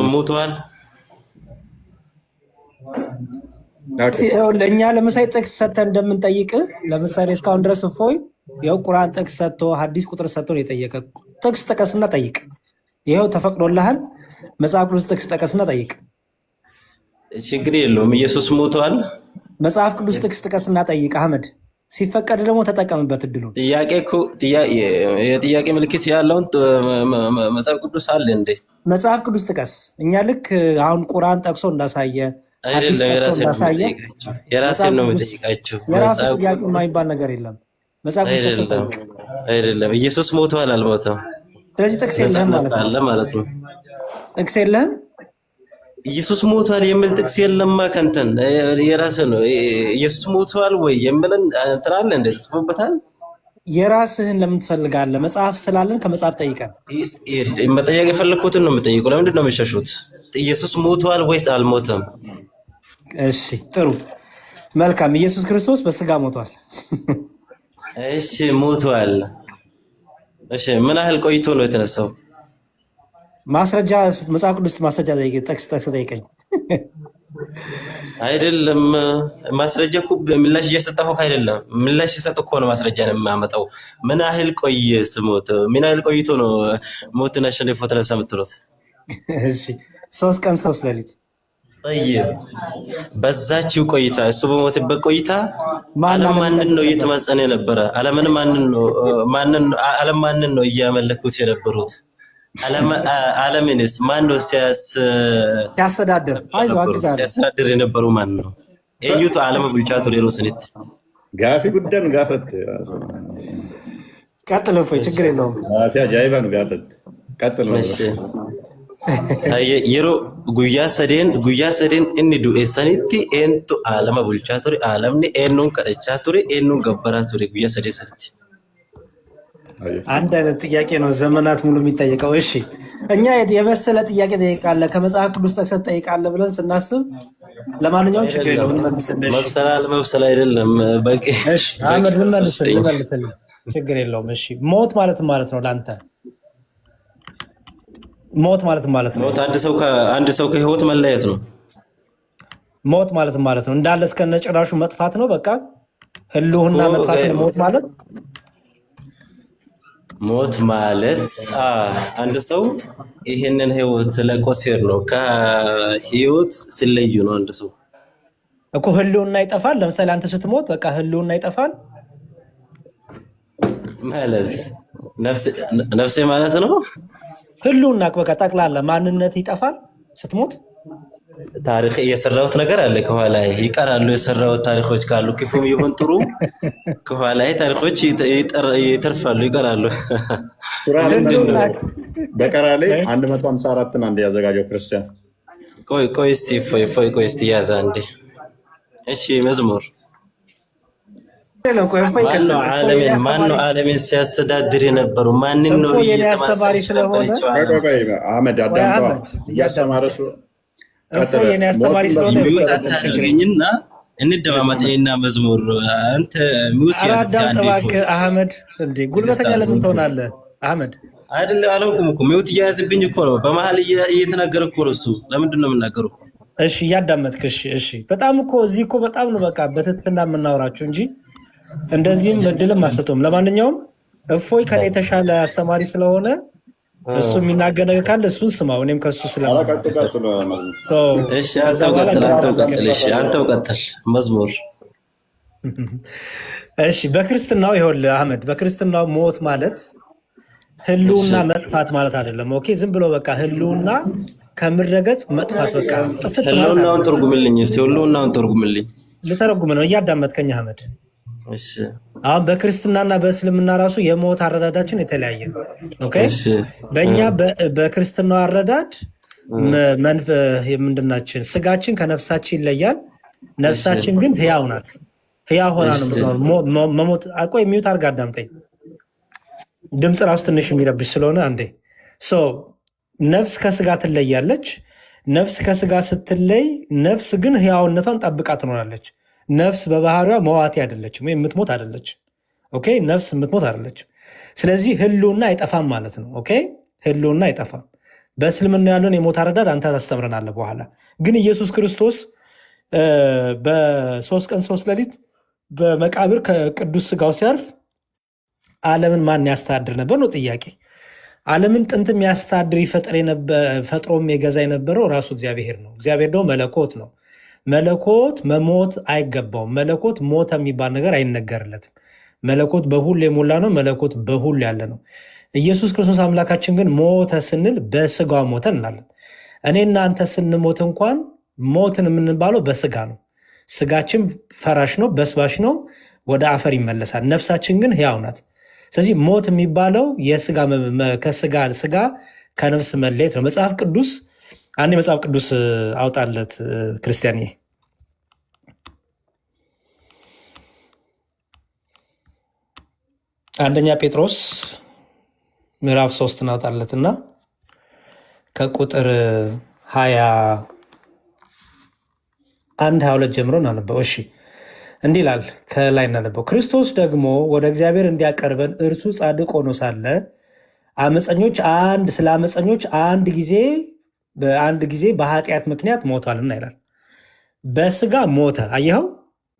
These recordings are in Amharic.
ሙቷል። ለእኛ ለምሳሌ ጥቅስ ሰጥተህ እንደምንጠይቅ ለምሳሌ እስካሁን ድረስ እፎይ ይኸው ቁርአን ጥቅስ ሰጥቶ ሐዲስ ቁጥር ሰጥቶ ነው የጠየቀ። ጥቅስ ጥቀስና ጠይቅ። ይኸው ተፈቅዶልሃል። መጽሐፍ ቅዱስ ጥቅስ ጥቀስና ጠይቅ። ችግር የለውም። ኢየሱስ ሞቷል። መጽሐፍ ቅዱስ ጥቅስ ጥቀስና ጠይቅ። አህመድ ሲፈቀድ ደግሞ ተጠቀምበት እድሉን። የጥያቄ ምልክት ያለውን መጽሐፍ ቅዱስ አለ እንዴ? መጽሐፍ ቅዱስ ጥቀስ። እኛ ልክ አሁን ቁርአን ጠቅሶ እንዳሳየ የራሴን ነው የምጠይቃቸው። የራስ ጥያቄ የማይባል ነገር የለም። መጽሐፍ ቅዱስ አይደለም። ኢየሱስ ሞቷል አልሞተም? ስለዚህ ጥቅስ የለህም ማለት ነው። ጥቅስ የለህም። ኢየሱስ ሞቷል የሚል ጥቅስ የለማ። ከንተን የራስህ ነው። ኢየሱስ ሞቷል ወይ የሚልን ትላለህ እንደ ተጽፎበታል። የራስህን ለምን ትፈልጋለህ? መጽሐፍ ስላለን ከመጽሐፍ ጠይቀን። መጠየቅ የፈለግኩትን ነው የምጠይቀው። ለምንድን ነው የሚሸሹት? ኢየሱስ ሞቷል ወይስ አልሞተም? እሺ ጥሩ መልካም። ኢየሱስ ክርስቶስ በስጋ ሞቷል። እሺ ሞቷል። እሺ ምን ያህል ቆይቶ ነው የተነሳው? ማስረጃ መጽሐፍ ቅዱስ ማስረጃ ጠቅስ ጠይቀኝ። አይደለም ማስረጃ እኮ ምላሽ እየሰጠሁ አይደለም። ምላሽ ሲሰጥ እኮ ነው ማስረጃ ነው የማመጣው። ምን ያህል ቆየ ስሞት? ምን ያህል ቆይቶ ነው ሞትን አሸንፎ ተነሳ የምትሉት? እሺ 3 ቀን 3 ሌሊት። በዛችው ቆይታ እሱ በሞትበት ቆይታ ዓለም ማንን ነው እየተማጸነ የነበረ? ዓለም ማንን ነው እያመለኩት የነበሩት? ዓለምንስ ማን ነው ሲያስተዳድር? ሲያስተዳድር የነበሩ ማን ነው? እዩቱ ዓለም ብቻቱ ሌሎ ስንት ጋፊ ጉደን ጋፈት ቀጥል። እፎይ ችግር የለውም። ጋፊ አጃይባን ጋፈት ቀጥል። የሮ ጉያ ሰዴን እኒ ዱኤ ሰኒቲ ኤንቱ ዓለም ብቻቱ ዓለምኒ ኤኑን ቀደቻ ቱሪ ኤኑን ገበራ ቱሪ ጉያ ሰዴ ሰርቲ አንድ አይነት ጥያቄ ነው ዘመናት ሙሉ የሚጠየቀው። እሺ እኛ የመሰለ ጥያቄ ጠይቃለህ ከመጽሐፍ ቅዱስ ጠቅሰህ ጠይቃለህ ብለን ስናስብ፣ ለማንኛውም ችግር የለውም መብሰል አይደለም በቂ። እሺ አህመድ ምን መልስልኝ፣ ችግር የለውም። እሺ ሞት ማለት ነው ለአንተ ሞት ማለት ነው? ሞት አንድ ሰው ከህይወት መለየት ነው። ሞት ማለት ነው እንዳለ እስከነጭራሹ መጥፋት ነው። በቃ ህልውና መጥፋት ነው ሞት ማለት። ሞት ማለት አንድ ሰው ይሄንን ህይወት ለቆሴር ነው። ከህይወት ሲለዩ ነው አንድ ሰው እኮ ህልውና ይጠፋል። ለምሳሌ አንተ ስትሞት በቃ ህልውና ይጠፋል ማለት ነፍሴ ማለት ነው። ህልውና በቃ ጠቅላላ ማንነት ይጠፋል ስትሞት። ታሪክ የሰራሁት ነገር አለ ከኋላ ይቀራሉ። የሰራሁት ታሪኮች ካሉ ክፉም ይሁን ጥሩ ከኋላ ታሪኮች ይተርፋሉ፣ ይቀራሉ። በቀራ ላይ 154ን አንድ ያዘጋጀው ክርስቲያን። ቆይ እስቲ ያዛ እንዴ። እሺ መዝሙር ማነው ዓለምን ሲያስተዳድር የነበሩ? ማንን ነው እያስተማሪ ስለሆነ አህመድ አዳምጧ እያስተማረ ታደርገኝና እንደማመጥና መዝሙር አንተ ሙሴ አህመድ እንዴ ጉልበተኛ ለምን ትሆናለህ? አህመድ አይደለም አላውቅም እኮ ሚውት እያያዝብኝ እኮ ነው። በመሀል እየተናገረ እኮ ነው እሱ። ለምንድን ነው የምናገረው? እሺ እያዳመጥክ እሺ። በጣም እኮ እዚህ እኮ በጣም ነው በቃ በትህትና የምናወራችሁ እንጂ እንደዚህም እድልም አሰጡም። ለማንኛውም እፎይ ከኔ የተሻለ አስተማሪ ስለሆነ እሱ የሚናገር ነገር ካለ እሱን ስማው። እኔም ከሱ አንተው ቀጥል መዝሙር። እሺ በክርስትናው ይኸውልህ አህመድ፣ በክርስትናው ሞት ማለት ህልውና መጥፋት ማለት አይደለም። ኦኬ ዝም ብሎ በቃ ህልውና ከምድረገጽ መጥፋት በቃ ጥፍት ማለት። ህልውናውን ተርጉምልኝ እስቲ፣ ህልውናውን ተርጉምልኝ። ልተረጉም ነው እያዳመጥከኝ አህመድ። እሺ አሁን በክርስትናና በእስልምና ራሱ የሞት አረዳዳችን የተለያየ ነው። ኦኬ በእኛ በክርስትናው አረዳድ ምንድናችን? ስጋችን ከነፍሳችን ይለያል። ነፍሳችን ግን ህያው ናት። ህያው ሆና ነው መሞት። አቆይ ሚውት አድርጋ አዳምጠኝ። ድምፅ ራሱ ትንሽ የሚረብሽ ስለሆነ አንዴ። ነፍስ ከስጋ ትለያለች። ነፍስ ከስጋ ስትለይ ነፍስ ግን ህያውነቷን ጠብቃ ትኖራለች። ነፍስ በባህሪዋ መዋቴ አይደለችም ወይም የምትሞት አይደለችም። ኦኬ ነፍስ የምትሞት አይደለችም። ስለዚህ ህልውና አይጠፋም ማለት ነው። ኦኬ ህልውና አይጠፋም። በእስልምና ያለውን የሞት አረዳድ አንተ ታስተምረናለህ በኋላ። ግን ኢየሱስ ክርስቶስ በ3 ቀን 3 ሌሊት በመቃብር ከቅዱስ ስጋው ሲያርፍ ዓለምን ማን ያስተዳድር ነበር ነው ጥያቄ። ዓለምን ጥንትም ያስተዳድር ፈጥሮም የገዛ የነበረው ራሱ እግዚአብሔር ነው። እግዚአብሔር ደግሞ መለኮት ነው። መለኮት መሞት አይገባውም። መለኮት ሞተ የሚባል ነገር አይነገርለትም። መለኮት በሁሉ የሞላ ነው። መለኮት በሁሉ ያለ ነው። ኢየሱስ ክርስቶስ አምላካችን ግን ሞተ ስንል በስጋው ሞተ እንላለን። እኔ እናንተ ስንሞት እንኳን ሞትን የምንባለው በስጋ ነው። ስጋችን ፈራሽ ነው፣ በስባሽ ነው፣ ወደ አፈር ይመለሳል። ነፍሳችን ግን ሕያው ናት። ስለዚህ ሞት የሚባለው ከስጋ ስጋ ከነፍስ መለየት ነው። መጽሐፍ ቅዱስ አንድ መጽሐፍ ቅዱስ አውጣለት ክርስቲያን፣ አንደኛ ጴጥሮስ ምዕራፍ 3 እናውጣለትና ከቁጥር 21-22 ጀምሮ እናነበው። እሺ እንዲህ ይላል፣ ከላይ እናነበው። ክርስቶስ ደግሞ ወደ እግዚአብሔር እንዲያቀርበን እርሱ ጻድቅ ሆኖ ሳለ ስለ አመፀኞች በአንድ ጊዜ በኃጢአት ምክንያት ሞቷልና ይላል። በስጋ ሞተ፣ አየኸው፣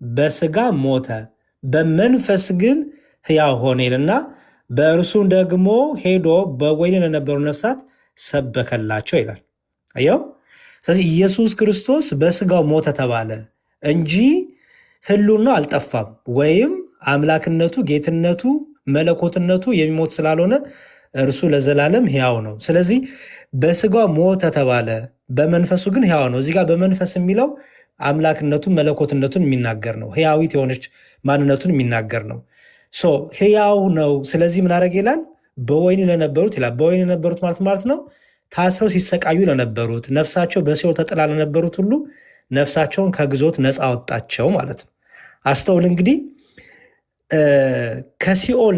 በስጋ ሞተ፣ በመንፈስ ግን ሕያው ሆነ ይልና በእርሱ ደግሞ ሄዶ በወህኒ ለነበሩ ነፍሳት ሰበከላቸው ይላል። አየኸው። ስለዚህ ኢየሱስ ክርስቶስ በስጋው ሞተ ተባለ እንጂ ህልውናው አልጠፋም፣ ወይም አምላክነቱ፣ ጌትነቱ፣ መለኮትነቱ የሚሞት ስላልሆነ እርሱ ለዘላለም ሕያው ነው። ስለዚህ በስጋው ሞተ ተባለ፣ በመንፈሱ ግን ሕያው ነው። እዚህ ጋር በመንፈስ የሚለው አምላክነቱን መለኮትነቱን የሚናገር ነው። ሕያዊት የሆነች ማንነቱን የሚናገር ነው። ሕያው ነው። ስለዚህ ምን አደረገ ይላል? በወህኒ ለነበሩት ይላል። በወህኒ ለነበሩት ማለት ነው ታስረው ሲሰቃዩ ለነበሩት፣ ነፍሳቸው በሲኦል ተጥላ ለነበሩት ሁሉ ነፍሳቸውን ከግዞት ነፃ አወጣቸው ማለት ነው። አስተውል እንግዲህ ከሲኦል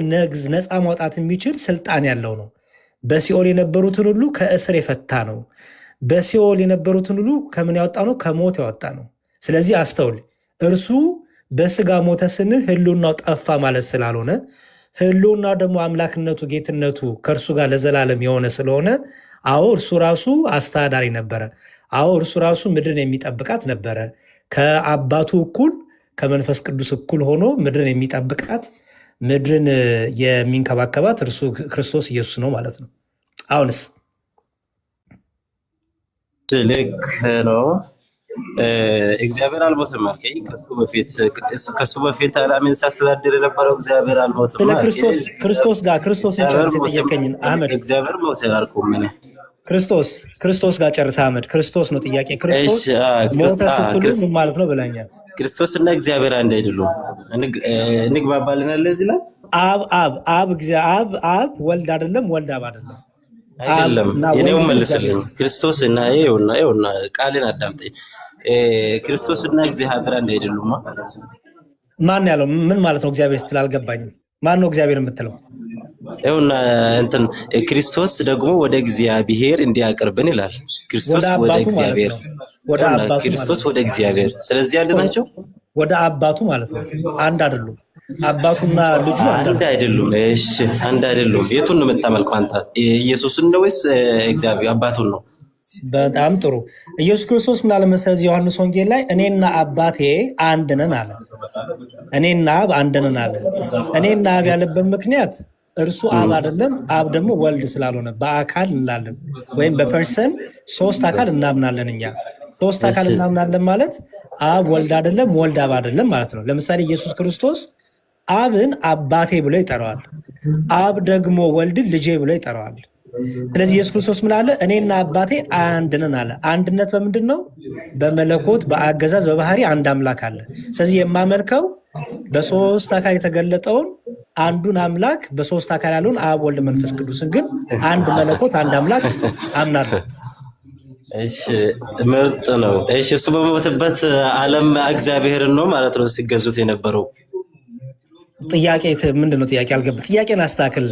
ነፃ ማውጣት የሚችል ስልጣን ያለው ነው። በሲኦል የነበሩትን ሁሉ ከእስር የፈታ ነው። በሲኦል የነበሩትን ሁሉ ከምን ያወጣ ነው? ከሞት ያወጣ ነው። ስለዚህ አስተውል፣ እርሱ በስጋ ሞተ ስንል ህልውናው ጠፋ ማለት ስላልሆነ፣ ህልውናው ደግሞ አምላክነቱ፣ ጌትነቱ ከእርሱ ጋር ለዘላለም የሆነ ስለሆነ፣ አዎ እርሱ ራሱ አስተዳዳሪ ነበረ። አዎ እርሱ ራሱ ምድርን የሚጠብቃት ነበረ። ከአባቱ እኩል ከመንፈስ ቅዱስ እኩል ሆኖ ምድርን የሚጠብቃት ምድርን የሚንከባከባት እርሱ ክርስቶስ ኢየሱስ ነው ማለት ነው። አሁንስ ልክ ነው። እግዚአብሔር አልሞትም አልከኝ። ከሱ በፊት ዓለምን ሲያስተዳድር የነበረው እግዚአብሔር አልሞትም። ስለ ክርስቶስ ጋር ክርስቶስን ጨርስ የጠየቀኝን አህመድ፣ እግዚአብሔር ሞት አልኩም እኔ ክርስቶስ ጋር ጨርስ አህመድ። ክርስቶስ ነው ጥያቄ። ክርስቶስ ሞተ ስትሉ ምን ማለት ነው ብለኛል። ክርስቶስና እግዚአብሔር አንድ አይደሉም። እንግባባለን አለ እዚህ ላይ አብ ወልድ አይደለም፣ ወልድ አብ አይደለም። አይደለም የኔው መልስልኝ። ክርስቶስና ይኸውና ቃልን አዳምጠኝ። ክርስቶስና እግዚአብሔር አንድ አይደሉም። ማን ያለው? ምን ማለት ነው እግዚአብሔር ስትል አልገባኝም። ማን ነው እግዚአብሔር የምትለው? ይኸውና እንትን ክርስቶስ ደግሞ ወደ እግዚአብሔር እንዲያቀርብን ይላል። ክርስቶስ ወደ እግዚአብሔር፣ ክርስቶስ ወደ እግዚአብሔር። ስለዚህ አንድ ናቸው። ወደ አባቱ ማለት ነው። አንድ አይደሉም። አባቱና ልጁ አንድ አይደሉም። እሺ አንድ አይደሉም። የቱን ነው የምታመልከው አንተ? ኢየሱስን ነው ወይስ እግዚአብሔር አባቱን ነው? በጣም ጥሩ። ኢየሱስ ክርስቶስ ምን አለ መሰለህ ዮሐንስ ወንጌል ላይ እኔና አባቴ አንድ ነን አለ። እኔና አብ አንድ ነን አለ። እኔና አብ ያለበት ምክንያት እርሱ አብ አይደለም፣ አብ ደግሞ ወልድ ስላልሆነ በአካል እንላለን፣ ወይም በፐርሰን 3 አካል እናምናለን። እኛ 3 አካል እናምናለን ማለት አብ ወልድ አይደለም፣ ወልድ አብ አይደለም ማለት ነው። ለምሳሌ ኢየሱስ ክርስቶስ አብን አባቴ ብሎ ይጠራዋል፣ አብ ደግሞ ወልድን ልጄ ብሎ ይጠራዋል። ስለዚህ ኢየሱስ ክርስቶስ ምን አለ? እኔና አባቴ አንድ ነን አለ። አንድነት በምንድን ነው? በመለኮት በአገዛዝ በባህሪ አንድ አምላክ አለ። ስለዚህ የማመልከው በ3 አካል የተገለጠውን አንዱን አምላክ በ3 አካል ያለውን አብ ወልድ መንፈስ ቅዱስን ግን አንድ መለኮት አንድ አምላክ አምናለሁ። እሺ ምርጥ ነው። እሺ እሱ በሞተበት ዓለም እግዚአብሔርን ነው ማለት ነው ሲገዙት የነበረው። ጥያቄ ምንድን ነው? ጥያቄ አልገባም። ጥያቄን አስተካክል።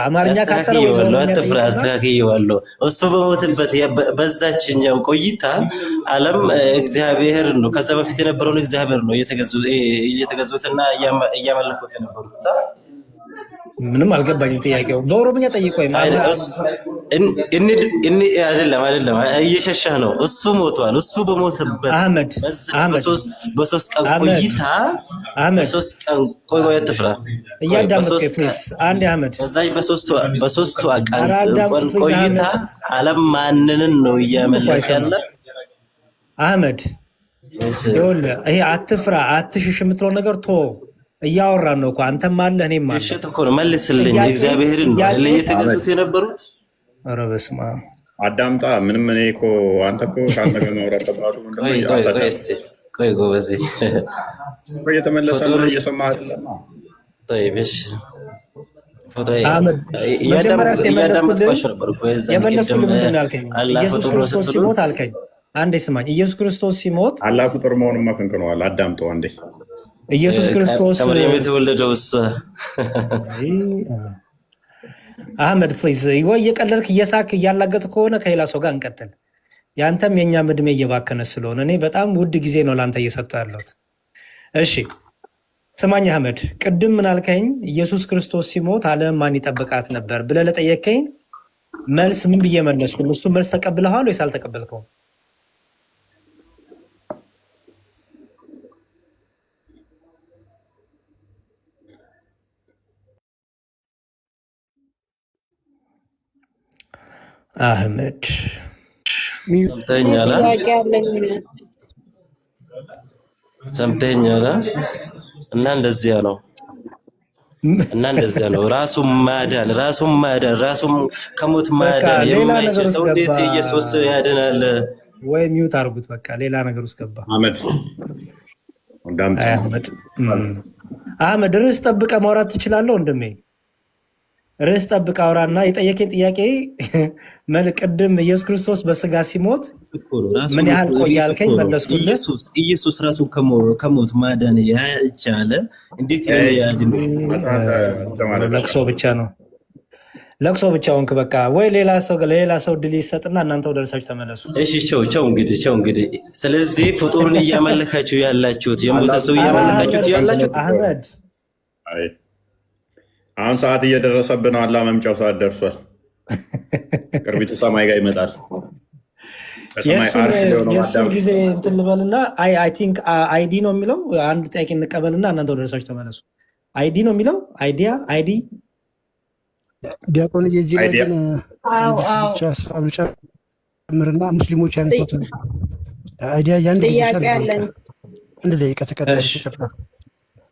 አማርኛ ካጠረ አትፍራ፣ አስተካክየዋለሁ። እሱ በሞተበት በዛችኛው ቆይታ ዓለም እግዚአብሔር ነው። ከዛ በፊት የነበረውን እግዚአብሔር ነው እየተገዙትና እያመለኩት የነበሩት። ምንም አልገባኝም ጥያቄው። በኦሮምኛ ጠይቆኝ አይደለም እየሸሸህ ነው። እሱ ሞቷል። እሱ በሞተበት በሶስት ቀን ቆይታ በሶስት ቀን ቆይ አትፍራ። እያዳመጥከኝ ፕሊዝ አንዴ አህመድ። በሶስቱ ቀን ቆይታ ዓለም ማንንን ነው እያመለከ ያለ? አህመድ ይኸውልህ ይሄ አትፍራ አትሽሽ የምትለው ነገር ቶ እያወራን ነው እኮ አንተም አለ እኔም አለ። እሺ እኮ ነው መልስልኝ። እግዚአብሔርን ነው እየተገዙት የነበሩት። ኧረ በስመ አብ አዳምጣ። ምንም እኔ እኮ አንተ እኮ ከአንተ ጋር ማውራት ተባሉ። ቆይ ጎበዜ እየተመለሰ ነው እየሰማህ አይደለም? ጠይብሽ የመለስኩልህ ምንድን ነው ያልከኝ? ኢየሱስ ክርስቶስ ሲሞት አልከኝ። አንዴ ስማኝ። ኢየሱስ ክርስቶስ ሲሞት አላህ ፍጡር መሆኑን መከንክነዋል። አዳምጠው አንዴ። ኢየሱስ ክርስቶስ የተወለደው አህመድ ፕሊዝ፣ ወይ እየቀለድክ እየሳክ እያላገጥ ከሆነ ከሌላ ሰው ጋር እንቀጥል። ያንተም የእኛም እድሜ እየባከነ ስለሆነ እኔ በጣም ውድ ጊዜ ነው ለአንተ እየሰጠሁ ያለሁት። እሺ ስማኝ አህመድ፣ ቅድም ምን አልከኝ? ኢየሱስ ክርስቶስ ሲሞት ዓለም ማን ይጠብቃት ነበር ብለህ ለጠየቀኝ መልስ ምን ብዬ መለስኩ? እሱ መልስ ተቀብለሃል ወይስ አልተቀበልከውም? አህመድ ሰምተኛል እና እንደዚያ ነው ራሱን ማዳን ከሞት ማዳን የማይችል ሰው እንዴት ኢየሱስ ያድናል? ወይ ሚውት አድርጉት። በቃ ሌላ ነገር ውስጥ ገባ አህመድ። ርዕስ ጠብቀህ ማውራት ትችላለህ ወንድሜ። ርዕስ ጠብቀህ አውራና የጠየቀኝ ጥያቄ ቅድም ኢየሱስ ክርስቶስ በስጋ ሲሞት ምን ያህል ቆየ አልከኝ፣ መለስኩልህ። ኢየሱስ ራሱ ከሞት ማዳን ያልቻለ እንዴት ያድን? ለቅሶ ብቻ ነው፣ ለቅሶ ብቻ ሆንክ። በቃ ወይ ሌላ ሰው ድል ይሰጥና እናንተ ወደ እርሳችሁ ተመለሱ። እሺ ቸው እንግዲህ ስለዚህ ፍጡርን እያመለካችሁ ያላችሁት የሞተ ሰው እያመለካችሁት ያላችሁት አህመድ አሁን ሰዓት እየደረሰብን ነው። አላህ መምጫው ሰዓት ደርሷል። ቅርቢቱ ሰማይ ጋር ይመጣል። የእሱን ጊዜ እንትን ልበልና አይ ቲንክ አይዲ ነው የሚለው። አንድ ጥያቄ እንቀበልና እናንተ ወደ እርሳችሁ ተመለሱ። አይዲ ነው የሚለው አይዲ ዲያቆን የዚህ ላይ ግን ብቻ ጨምርና ሙስሊሞች ያነሱት አይዲያ አንድ ደቂቃ ተቀጣይ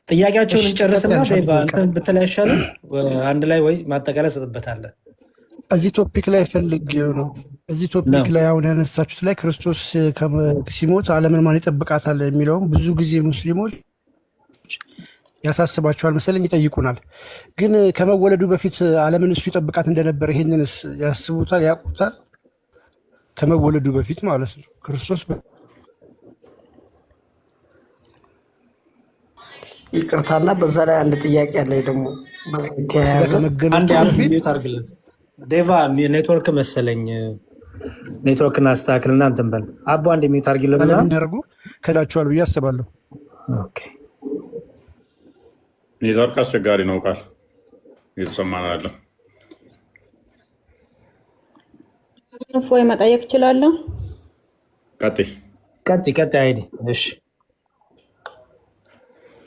ጥያቄያቸውን እንጨርስና ብትለያሻለ አንድ ላይ ወይ ማጠቃለያ ሰጥበታለን። እዚህ ቶፒክ ላይ ፈልጌው ነው። እዚህ ቶፒክ ላይ አሁን ያነሳችሁት ላይ ክርስቶስ ሲሞት ዓለምን ማን ይጠብቃታል የሚለውም ብዙ ጊዜ ሙስሊሞች ያሳስባቸዋል መሰለኝ፣ ይጠይቁናል። ግን ከመወለዱ በፊት ዓለምን እሱ ይጠብቃት እንደነበር ይሄንንስ ያስቡታል፣ ያውቁታል? ከመወለዱ በፊት ማለት ነው ክርስቶስ ይቅርታና በዛ ላይ አንድ ጥያቄ አለ። ደግሞ አርግልን ዴቫ ኔትወርክ መሰለኝ፣ ኔትወርክን አስተካክልና እንትን በል አቦ አንድ ሚዩት አርግልን የሚያደርጉ ከላቸዋል ብዬ አስባለሁ። ኔትወርክ አስቸጋሪ ነው። ቃል እየተሰማን አለ። ወይ መጠየቅ እችላለሁ? ቀጥይ አይዲ። እሺ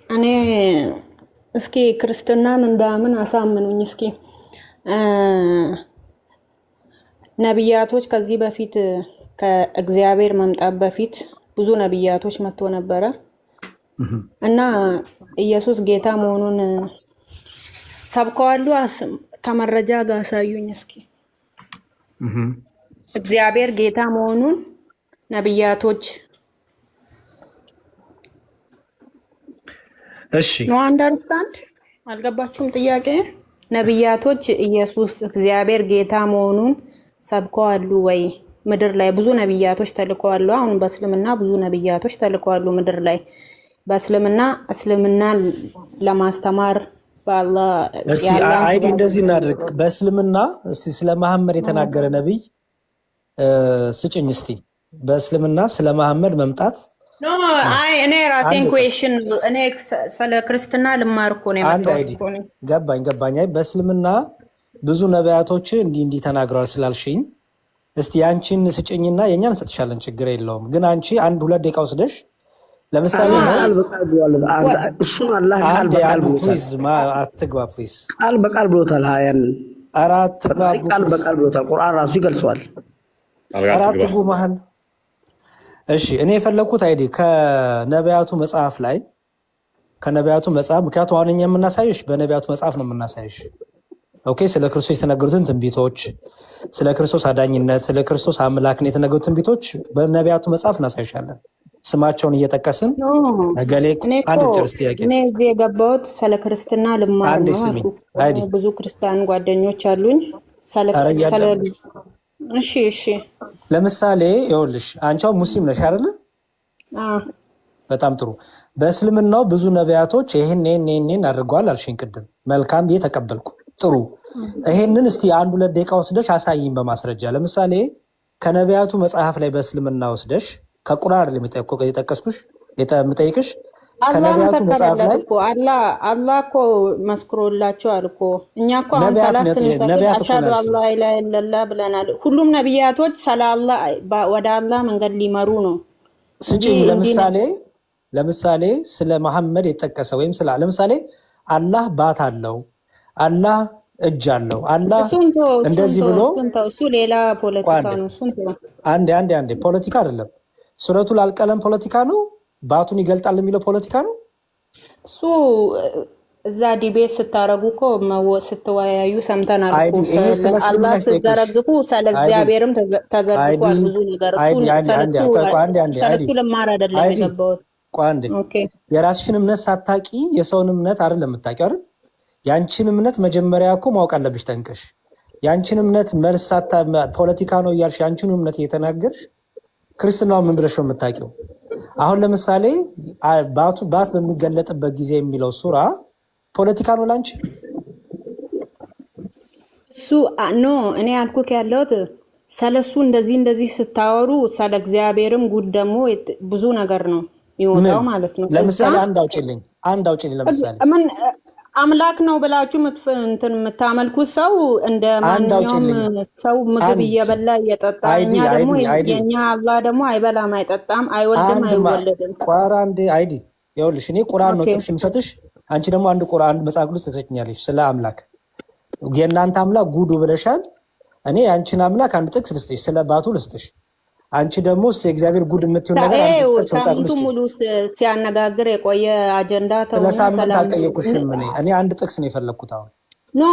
እኔ እስኪ ክርስትናን እንዳምን አሳምኑኝ እስኪ። ነቢያቶች ከዚህ በፊት ከእግዚአብሔር መምጣት በፊት ብዙ ነቢያቶች መጥቶ ነበረ እና ኢየሱስ ጌታ መሆኑን ሰብከዋሉ። ከመረጃ ጋር አሳዩኝ እስኪ። እግዚአብሔር ጌታ መሆኑን ነቢያቶች ነው አንደርስታንድ አልገባችሁም? ጥያቄ ነቢያቶች ኢየሱስ እግዚአብሔር ጌታ መሆኑን ሰብከዋሉ ወይ? ምድር ላይ ብዙ ነቢያቶች ተልከዋሉ። አሁን በእስልምና ብዙ ነቢያቶች ተልከዋሉ ምድር ላይ እስልምና ለማስተማር በአላህ እስቲ አይዲ እንደዚህ እናድርግ። በእስልምና እስቲ ስለ መሐመድ የተናገረ ነብይ ስጭኝ እስቲ። በእስልምና ስለ መሐመድ መምጣት ኖ አይ እኔ ራሴን ኩዌሽን እኔ ስለ ክርስትና ልማር እኮ ነው የመጣሁት እኮ ነው። ገባኝ። አይ በእስልምና ብዙ ነቢያቶች እንዲህ ተናግረዋል ስላልሽኝ እስቲ ያንቺን ስጭኝና የኛን እንሰጥሻለን፣ ችግር የለውም። ግን አንቺ 1-2 ደቂቃ ወስደሽ ለምሳሌ እሱን አላህ ቃል በቃል ብሎታል። አትግባ ፕሊዝ። ቃል በቃል ብሎታል። ሀያን ቃል በቃል ብሎታል። ቁርአን ራሱ ይገልጸዋል። አራት ጉማህን እሺ፣ እኔ የፈለኩት አይዲ ከነቢያቱ መጽሐፍ ላይ ምክንያቱም አሁን እኛ የምናሳይሽ በነቢያቱ መጽሐፍ ነው የምናሳይሽ። ኦኬ፣ ስለ ክርስቶስ የተነገሩትን ትንቢቶች፣ ስለ ክርስቶስ አዳኝነት፣ ስለ ክርስቶስ አምላክነት የተነገሩት ትንቢቶች በነቢያቱ መጽሐፍ እናሳይሻለን። ስማቸውን እየጠቀስን ነገሌ አንድ ጨርስ ጥያቄ እኔ እዚህ የገባሁት ስለ ክርስትና ልማር ነው። ብዙ ክርስቲያን ጓደኞች አሉኝ። እሺ ለምሳሌ ይኸውልሽ አንቺ ሙስሊም ነሽ አይደለ? በጣም ጥሩ። በእስልምናው ብዙ ነቢያቶች ይሄን አድርገዋል አልሽኝ ቅድም። መልካም ብዬ ተቀበልኩ። ጥሩ። ይሄንን እስቲ 1-2 ደቂቃ ወስደሽ አሳይኝ በማስረጃ። ለምሳሌ ከነቢያቱ መጽሐፍ ላይ በእስልምና ወስደሽ ከቁርአን አይደለም የጠቀስኩሽ የምጠይቅሽ ከነቢያቱ መጽሐፍ ላይ አላህ እኮ መስክሮላቸዋል እኮ። እኛ እኮ አሻዱ አላህ ኢላሀ ኢለላህ ብለናል። ሁሉም ነቢያቶች ወደ አላህ መንገድ ሊመሩ ነው። ስጪኝ ለምሳሌ ስለ መሐመድ የጠቀሰ ወይም ለምሳሌ አላህ ባት አለው፣ አላህ እጅ አለው፣ አላህ እንደዚህ ብሎ እሱ ሌላ ፖለቲካ ነው። አንዴ ፖለቲካ አይደለም። ሱረቱል አልቀለም ፖለቲካ ነው። ባቱን ይገልጣል የሚለው ፖለቲካ ነው። እሱ እዛ ዲቤት ስታረጉ እኮ ስትወያዩ ሰምተናል እኮ። አላህ ስትዘረግፉ ስለ እግዚአብሔርም ተዘርግፏል ብዙ ነገር። ስለሱ ልማር አይደለም የገባሁት። የራስሽን እምነት ሳታቂ የሰውን እምነት አይደለም የምታውቂው አይደል? ያንቺን እምነት መጀመሪያ እኮ ማወቅ አለብሽ ጠንቅሽ። ያንቺን እምነት መልስ ፖለቲካ ነው እያልሽ ያንቺን እምነት እየተናገርሽ ክርስትናው ምን ብለሽ ነው የምታውቂው? አሁን ለምሳሌ ባት በሚገለጥበት ጊዜ የሚለው ሱራ ፖለቲካ ነው ላንቺ? እሱ ኖ እኔ ያልኩት ያለሁት ስለሱ እንደዚህ ስታወሩ ስለ እግዚአብሔርም ጉድ ደግሞ ብዙ ነገር ነው የሚወጣው ማለት ነው። ለምሳሌ አንድ አውጪልኝ ለምሳሌ አምላክ ነው ብላችሁ የምታመልኩት ሰው እንደ ማንኛውም ሰው ምግብ እየበላ እየጠጣ፣ እኛ ደግሞ የኛ አላህ ደግሞ አይበላም፣ አይጠጣም፣ አይወልድም፣ አይወለድም። አንዴ አይዲ ይኸውልሽ፣ እኔ ቁርአን ነው ጥቅስ የምሰጥሽ፣ አንቺ ደግሞ አንድ ቁርአን መጽሐፍ ቅዱስ ትሰጭኛለሽ ስለ አምላክ። የእናንተ አምላክ ጉዱ ብለሻል። እኔ የአንቺን አምላክ አንድ ጥቅስ ልስጥሽ፣ ስለ ባቱ ልስጥሽ። አንቺ ደግሞ የእግዚአብሔር ጉድ የምትሆን ነገር ሳምንቱ ሙሉ ሲያነጋግር የቆየ አጀንዳ ለሳምንት አልጠየቁሽም። እኔ አንድ ጥቅስ ነው የፈለግኩት። አሁን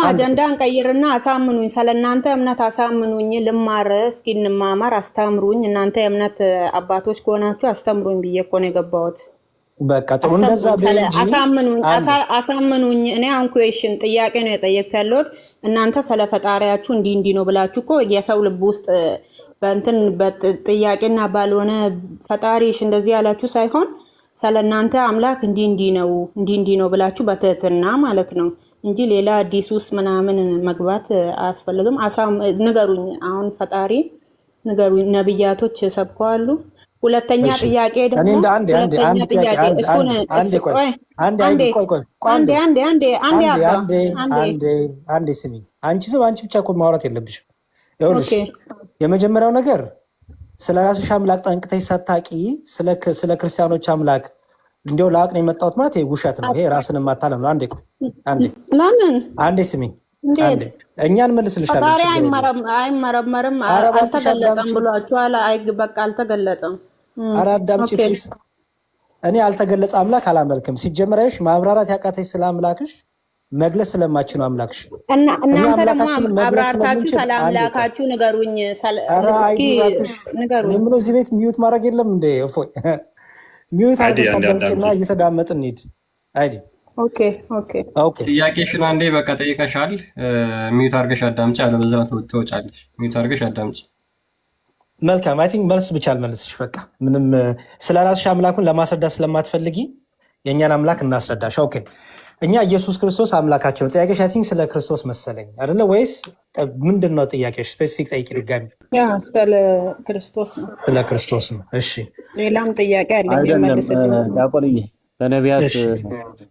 አጀንዳ እንቀይርና አሳምኑኝ፣ ስለእናንተ እምነት አሳምኑኝ፣ ልማር፣ እስኪ እንማማር፣ አስተምሩኝ። እናንተ የእምነት አባቶች ከሆናችሁ አስተምሩኝ ብዬ እኮ ነው የገባሁት። በቃ ጥሩ፣ እንደዛ አሳምኑኝ። እኔ አንኩዌሽን ጥያቄ ነው የጠየቅ ያለሁት። እናንተ ስለ ፈጣሪያችሁ እንዲህ ነው ብላችሁ እኮ የሰው ልብ ውስጥ በእንትን ጥያቄና ባልሆነ ፈጣሪሽ እንደዚህ ያላችሁ ሳይሆን ስለ እናንተ አምላክ እንዲህ ነው ብላችሁ በትህትና ማለት ነው እንጂ ሌላ አዲስ ውስጥ ምናምን መግባት አያስፈልግም። ንገሩኝ፣ አሁን ፈጣሪ ንገሩኝ። ነብያቶች ሰብከዋሉ። ሁለተኛ ጥያቄ ደግሞ አንዴ ስሚ። አንቺ ብቻ እኮ ማውራት የለብሽም። ይኸውልሽ የመጀመሪያው ነገር ስለ ራስሽ አምላክ ጠንቅተሽ ሳታቂ ስለ ክርስቲያኖች አምላክ እንዲያው ለአቅ ነው የመጣሁት ማለት ይሄ ውሸት ነው። ይሄ ራስን ማታለም ነው። አንዴ ስሚ። እኛን መልስልሻለሁ። ፈጣሪ አይመረመርም፣ አልተገለጠም ብሏችኋል። በቃ አልተገለጠም። ኧረ አዳምጪ ፕሊዝ። እኔ አልተገለጸ አምላክ አላመልክም። ሲጀመረሽ ማብራራት ያቃተሽ ስለ አምላክሽ መግለጽ ስለማችሁ ነው አምላክሽ። እናንተ ደግሞ አብራርታችሁ ስለ አምላካችሁ ንገሩኝ። ምን እዚህ ቤት ሚዩት ማድረግ የለም እንዴ? እፎይ ሚዩት አድርገሽና እየተዳመጥን እንሂድ። አይዲ ኦኬ ጥያቄሽን አንዴ በቃ ጠይቀሻል። ሚዩት አድርገሽ አዳምጪ፣ አለበለዚያ ትወጫለሽ። ሚዩት አድርገሽ አዳምጪ። መልካም። አይ ቲንክ መልስ ብቻ አልመለስሽ። በቃ ምንም ስለ ራስሽ አምላኩን ለማስረዳት ስለማትፈልጊ የእኛን አምላክ እናስረዳሽ። ኦኬ እኛ ኢየሱስ ክርስቶስ አምላካችን ነው። ጥያቄሽ አይ ቲንክ ስለ ክርስቶስ መሰለኝ አይደለ? ወይስ ምንድን ነው ጥያቄሽ? ስፔሲፊክ ጠይቂ ድጋሚ። ስለ ክርስቶስ ነው። ስለ ክርስቶስ ነው። እሺ ሌላም ጥያቄ አለ። ዲያቆንዬ በነቢያት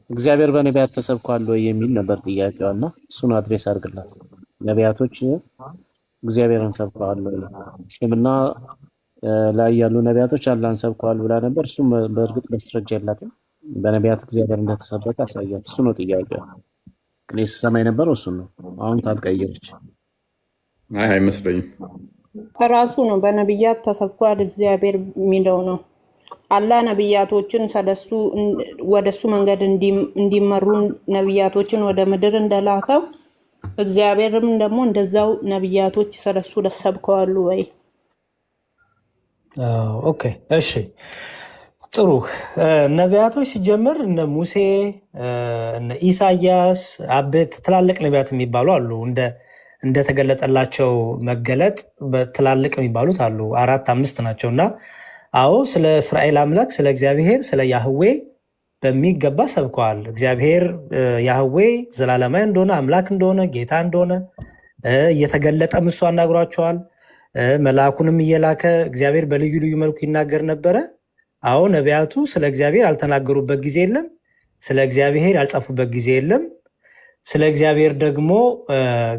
እግዚአብሔር በነቢያት ተሰብኳል ወይ የሚል ነበር ጥያቄዋ እና እሱን አድሬስ አድርግላት። ነቢያቶች እግዚአብሔርን ሰብከዋል ወይ? እስልምና ላይ ያሉ ነቢያቶች አላህን ሰብከዋል ብላ ነበር። እሱም በእርግጥ ማስረጃ የላትም። በነቢያት እግዚአብሔር እንደተሰበከ አሳያት። እሱ ነው ጥያቄው። እኔ ስሰማ የነበረው እሱ ነው። አሁን ካልቀየረች አይመስለኝም። ከራሱ ነው በነቢያት ተሰብኳል እግዚአብሔር የሚለው ነው። አላህ ነቢያቶችን ሰለሱ ወደሱ መንገድ እንዲመሩ ነቢያቶችን ወደ ምድር እንደላከው እግዚአብሔርም ደግሞ እንደዛው ነቢያቶች ሰለሱ ሰብከዋል ወይ? ኦኬ እሺ ጥሩ። ነቢያቶች ሲጀምር እነ ሙሴ እነ ኢሳያስ አቤት ትላልቅ ነቢያት የሚባሉ አሉ። እንደተገለጠላቸው መገለጥ ትላልቅ የሚባሉት አሉ። 4-5 ናቸው እና አዎ ስለ እስራኤል አምላክ ስለ እግዚአብሔር ስለ ያህዌ በሚገባ ሰብከዋል። እግዚአብሔር ያህዌ ዘላለማዊ እንደሆነ አምላክ እንደሆነ ጌታ እንደሆነ እየተገለጠም እሱ አናግሯቸዋል። መልአኩንም እየላከ እግዚአብሔር በልዩ ልዩ መልኩ ይናገር ነበረ። አዎ ነቢያቱ ስለ እግዚአብሔር ያልተናገሩበት ጊዜ የለም። ስለ እግዚአብሔር ያልጻፉበት ጊዜ የለም። ስለ እግዚአብሔር ደግሞ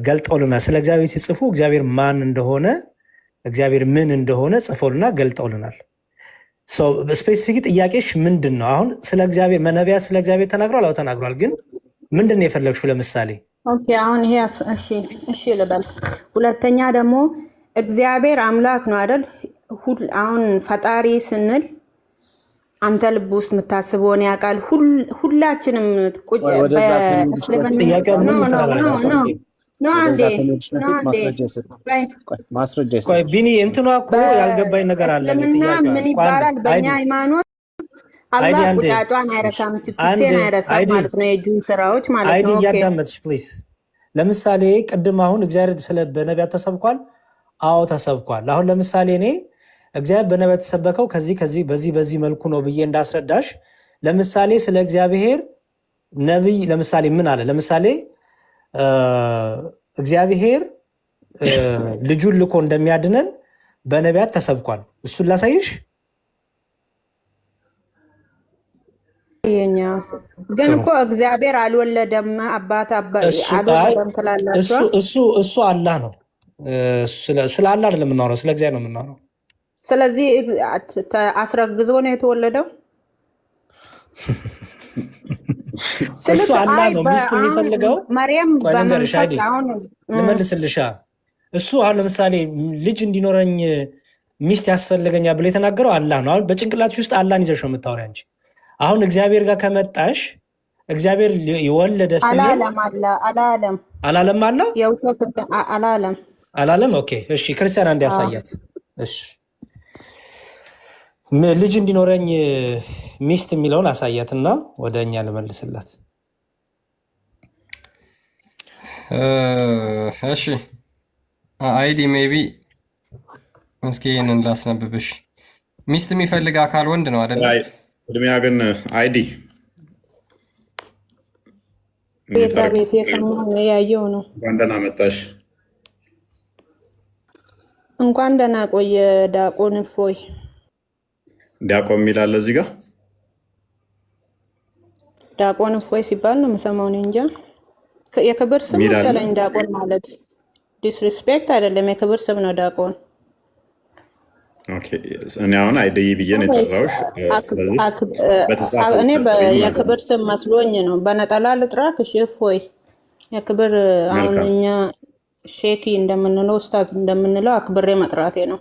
ገልጠውልናል። ስለ እግዚአብሔር ሲጽፉ እግዚአብሔር ማን እንደሆነ እግዚአብሔር ምን እንደሆነ ጽፈውልናል፣ ገልጠውልናል። ስፔሲፊክ ጥያቄሽ ምንድን ነው? አሁን ስለ እግዚአብሔር ነቢያት ስለ እግዚአብሔር ተናግሯል? አዎ ተናግሯል። ግን ምንድን ነው የፈለግሽው? ለምሳሌ አሁን ይሄ እሺ ልበል። ሁለተኛ ደግሞ እግዚአብሔር አምላክ ነው አይደል? አሁን ፈጣሪ ስንል አንተ ልብ ውስጥ የምታስበውን ያውቃል። ሁላችንም ቢኒ እንትኗ እኮ ያልገባኝ ነገር አለ። ምን ይባላል በእኛ ሃይማኖት አላህ ቁጫጯን አይረሳም፣ ትኩሴን አይረሳም ማለት ነው። የእጁን ስራዎች ማለት ነው። አይዲ እያዳመጥሽ ፕሊዝ። ለምሳሌ ቅድም አሁን እግዚአብሔር ስለ በነቢያት ተሰብኳል። አዎ ተሰብኳል። አሁን ለምሳሌ እኔ እግዚአብሔር በነቢያት የተሰበከው በዚህ መልኩ ነው ብዬ እንዳስረዳሽ፣ ለምሳሌ ስለ እግዚአብሔር ነቢይ ለምሳሌ ምን አለ? ለምሳሌ እግዚአብሔር ልጁን ልኮ እንደሚያድነን በነቢያት ተሰብኳል። እሱን ላሳይሽ። የኛ ግን እኮ እግዚአብሔር አልወለደም አባት አልወለደም ትላላችሁ። እሱ አላህ ነው። ስለ አላህ አይደለም የምናወራው፣ ስለ እግዚአብሔር ነው የምናወራው። ስለዚህ አስረግዞ ነው የተወለደው። እሱ አላህ ነው ሚስት የሚፈልገው። ልመልስልሻ። እሱ አሁን ለምሳሌ ልጅ እንዲኖረኝ ሚስት ያስፈልገኛል ብሎ የተናገረው አላህ ነው። አሁን በጭንቅላትሽ ውስጥ አላህን ይዘሽ ነው የምታወሪው አንቺ። አሁን እግዚአብሔር ጋር ከመጣሽ እግዚአብሔር የወለደ አላለም አላለም። ኦኬ እሺ፣ ክርስቲያን አንድ ያሳያት። እሺ ልጅ እንዲኖረኝ ሚስት የሚለውን አሳያትና ወደ እኛ ልመልስላት። እሺ አይዲ ሜቢ እስኪ ይህንን ላስነብብሽ። ሚስት የሚፈልግ አካል ወንድ ነው አይደለ? እድሜያ ግን አይዲ ቤት የሰማነው ያየው ነው። እንኳን ደህና መጣሽ። እንኳን ደህና ቆየ ዲያቆን እፎይ። ዲያቆን የሚላለ እዚህ ጋር ዲያቆን እፎይ ሲባል ነው የምሰማው። እኔ እንጃ የክብር ስም መሰለኝ። ዲያቆን ማለት ዲስሪስፔክት አይደለም፣ የክብር ስም ነው ዲያቆን። እኔ አሁን አይደይ ብዬ ነው የጠራሁሽ። እኔ የክብር ስም መስሎኝ ነው። በነጠላ ልጥራክ? እሺ እፎይ የክብር አሁን እኛ ሼኪ እንደምንለው ኡስታዝ እንደምንለው አክብሬ መጥራቴ ነው።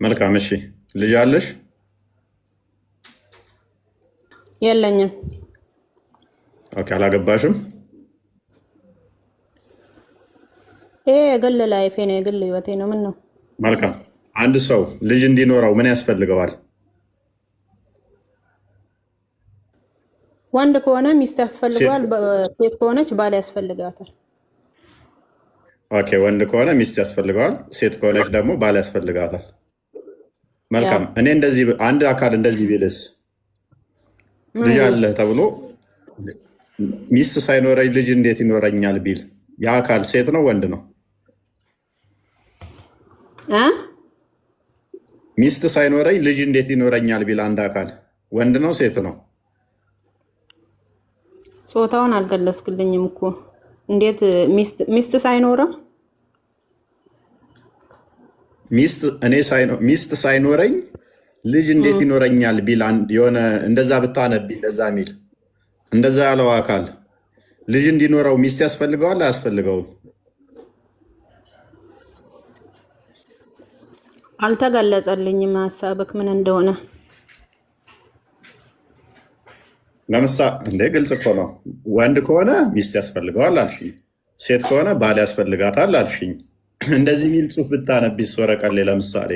መልካም እሺ። ልጅ አለሽ? የለኝም። ኦኬ። አላገባሽም? ይሄ የግል ላይፌ ነው፣ የግል ህይወቴ ነው። ምን ነው? መልካም። አንድ ሰው ልጅ እንዲኖረው ምን ያስፈልገዋል? ወንድ ከሆነ ሚስት ያስፈልገዋል፣ ሴት ከሆነች ባል ያስፈልጋታል። ኦኬ። ወንድ ከሆነ ሚስት ያስፈልገዋል፣ ሴት ከሆነች ደግሞ ባል ያስፈልጋታል። መልካም። እኔ እንደዚህ አንድ አካል እንደዚህ ቢልስ ልጅ አለህ ተብሎ ሚስት ሳይኖረኝ ልጅ እንዴት ይኖረኛል ቢል የአካል ሴት ነው ወንድ ነው? ሚስት ሳይኖረኝ ልጅ እንዴት ይኖረኛል ቢል አንድ አካል ወንድ ነው ሴት ነው? ጾታውን አልገለጽክልኝም እኮ። እንዴት ሚስት ሳይኖረው ሚስት ሳይኖረኝ ልጅ እንዴት ይኖረኛል ቢል የሆነ እንደዛ ብታነብ እንደዛ ሚል እንደዛ ያለው አካል ልጅ እንዲኖረው ሚስት ያስፈልገዋል አያስፈልገውም? አልተገለጸልኝም ሀሳብክ ምን እንደሆነ። ለምሳሌ እንደ ግልጽ እኮ ነው። ወንድ ከሆነ ሚስት ያስፈልገዋል አልሽኝ፣ ሴት ከሆነ ባል ያስፈልጋታል አልሽኝ። እንደዚህ የሚል ጽሑፍ ብታነቢስ ወረቀት ላይ ለምሳሌ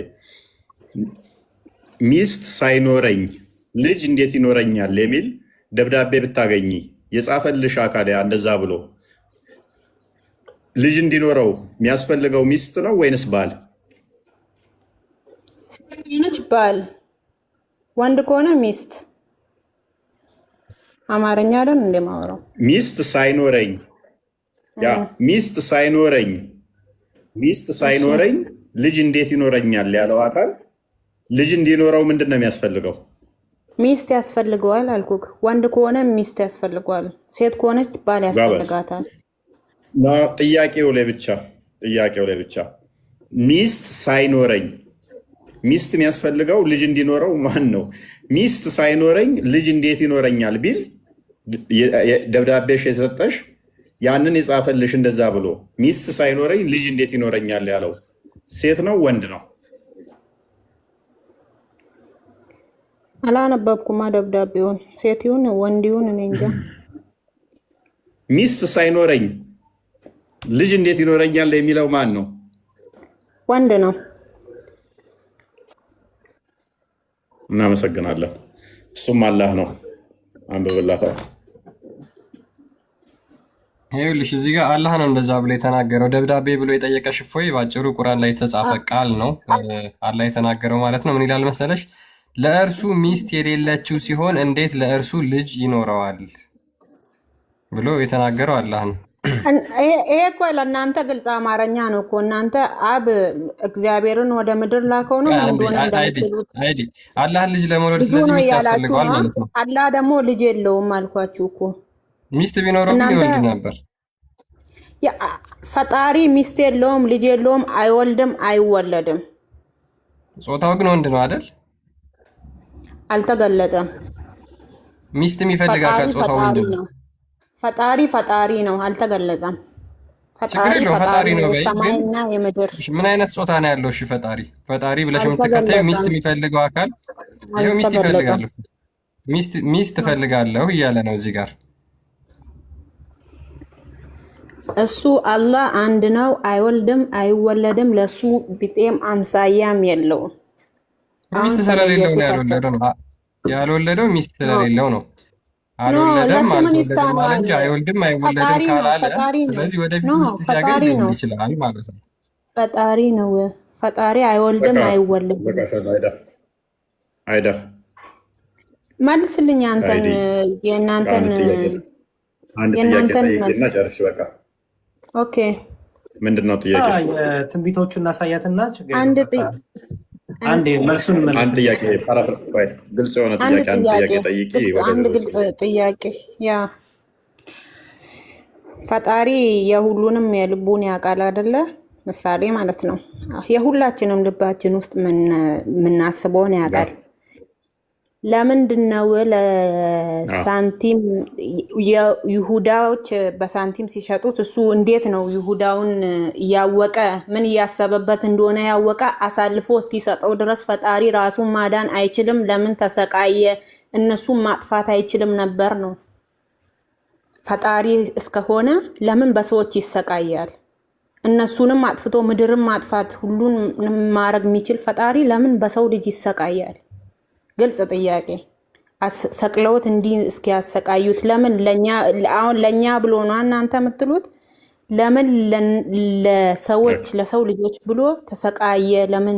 ሚስት ሳይኖረኝ ልጅ እንዴት ይኖረኛል የሚል ደብዳቤ ብታገኝ የጻፈልሽ አካል እንደዛ ብሎ ልጅ እንዲኖረው የሚያስፈልገው ሚስት ነው ወይንስ ባል? ነች ባል። ወንድ ከሆነ ሚስት። አማርኛ አይደል እንደማወራው? ሚስት ሳይኖረኝ ልጅ እንዴት ይኖረኛል ያለው አካል ልጅ እንዲኖረው ምንድን ነው የሚያስፈልገው? ሚስት ያስፈልገዋል አልኩክ። ወንድ ከሆነ ሚስት ያስፈልገዋል፣ ሴት ከሆነች ባል ያስፈልጋታል። ጥያቄው ላይ ብቻ ሚስት ሳይኖረኝ ሚስት የሚያስፈልገው ልጅ እንዲኖረው ማን ነው? ሚስት ሳይኖረኝ ልጅ እንዴት ይኖረኛል ቢል ደብዳቤሽ የሰጠሽ ያንን የጻፈልሽ እንደዛ ብሎ ሚስት ሳይኖረኝ ልጅ እንዴት ይኖረኛል ያለው ሴት ነው ወንድ ነው? አላነበብኩማ ደብዳቤውን። ሴት ይሁን ወንድ ይሁን እኔ እንጃ። ሚስት ሳይኖረኝ ልጅ እንዴት ይኖረኛል የሚለው ማን ነው? ወንድ ነው። እናመሰግናለን። እሱም አላህ ነው። አንብብላታ። ይኸውልሽ እዚህ ጋር አላህ ነው እንደዛ ብሎ የተናገረው። ደብዳቤ ብሎ የጠየቀሽ እፎይ በአጭሩ ቁርአን ላይ የተጻፈ ቃል ነው። አላህ የተናገረው ማለት ነው። ምን ይላል መሰለሽ? ለእርሱ ሚስት የሌለችው ሲሆን እንዴት ለእርሱ ልጅ ይኖረዋል ብሎ የተናገረው አላህ ነው። ይሄ እኮ ለእናንተ ግልጽ አማርኛ ነው እኮ። እናንተ አብ እግዚአብሔርን ወደ ምድር ላከው ነው እንደሆነ አላህ ልጅ ለመውለድ ስለዚህ ሚስት ያስፈልገዋል ማለት ነው። አላህ ደግሞ ልጅ የለውም አልኳችሁ እኮ። ሚስት ቢኖረው ግን ይወልድ ነበር። ፈጣሪ ሚስት የለውም፣ ልጅ የለውም፣ አይወልድም፣ አይወለድም። ጾታው ግን ወንድ ነው አይደል? አልተገለጸም። ሚስት የሚፈልግ አካል ጾታው ምንድን ነው? ፈጣሪ ነው፣ አልተገለጸም። ፈጣሪ ነው። ሰማይና የምድር ምን አይነት ጾታ ነው ያለው? እሺ ፈጣሪ ብለሽ የምትከታዩ ሚስት የሚፈልገው አካል ይኸው ሚስት ይፈልጋል። ሚስት እፈልጋለሁ እያለ ነው እዚህ ጋር። እሱ አላህ አንድ ነው፣ አይወልድም፣ አይወለድም፣ ለሱ ቢጤም አምሳያም የለውም። ሚስት ስለሌለው ነው ያልወለደው ነው ያልወለደው ሚስት ስለሌለው ነው። አልወለደም አልወለደም እንጂ አይወልድም አይወለድም ካላለ ስለዚህ ወደፊት ሚስት ሲያገኝ ሊሆን ይችላል ማለት ነው። ፈጣሪ ነው። ፈጣሪ አይወልድም አይወለድም። አይዳ መልስልኝ አንተን የእናንተን ጨርሽ በቃ። ኦኬ ምንድነው ጥያቄ? ትንቢቶቹን እናሳያትና አንድ መልሱን መልስ። ጥያቄ ግልጽ የሆነ ጥያቄ አንድ ጥያቄ ጠይቂ። አንድ ግልጽ ጥያቄ። ያ ፈጣሪ የሁሉንም የልቡን ያውቃል አይደለ? ምሳሌ ማለት ነው። የሁላችንም ልባችን ውስጥ የምናስበውን ያውቃል። ለምንድን ነው ለሳንቲም ይሁዳዎች በሳንቲም ሲሸጡት እሱ እንዴት ነው ይሁዳውን እያወቀ ምን እያሰበበት እንደሆነ ያወቀ አሳልፎ እስኪሰጠው ድረስ ፈጣሪ ራሱን ማዳን አይችልም? ለምን ተሰቃየ? እነሱን ማጥፋት አይችልም ነበር ነው? ፈጣሪ እስከሆነ ለምን በሰዎች ይሰቃያል? እነሱንም አጥፍቶ ምድርን ማጥፋት ሁሉን ማድረግ የሚችል ፈጣሪ ለምን በሰው ልጅ ይሰቃያል? ግልጽ ጥያቄ። ሰቅለውት እንዲህ እስኪያሰቃዩት ለምን አሁን ለኛ ብሎ ነው እናንተ የምትሉት? ለምን ለሰዎች ለሰው ልጆች ብሎ ተሰቃየ? ለምን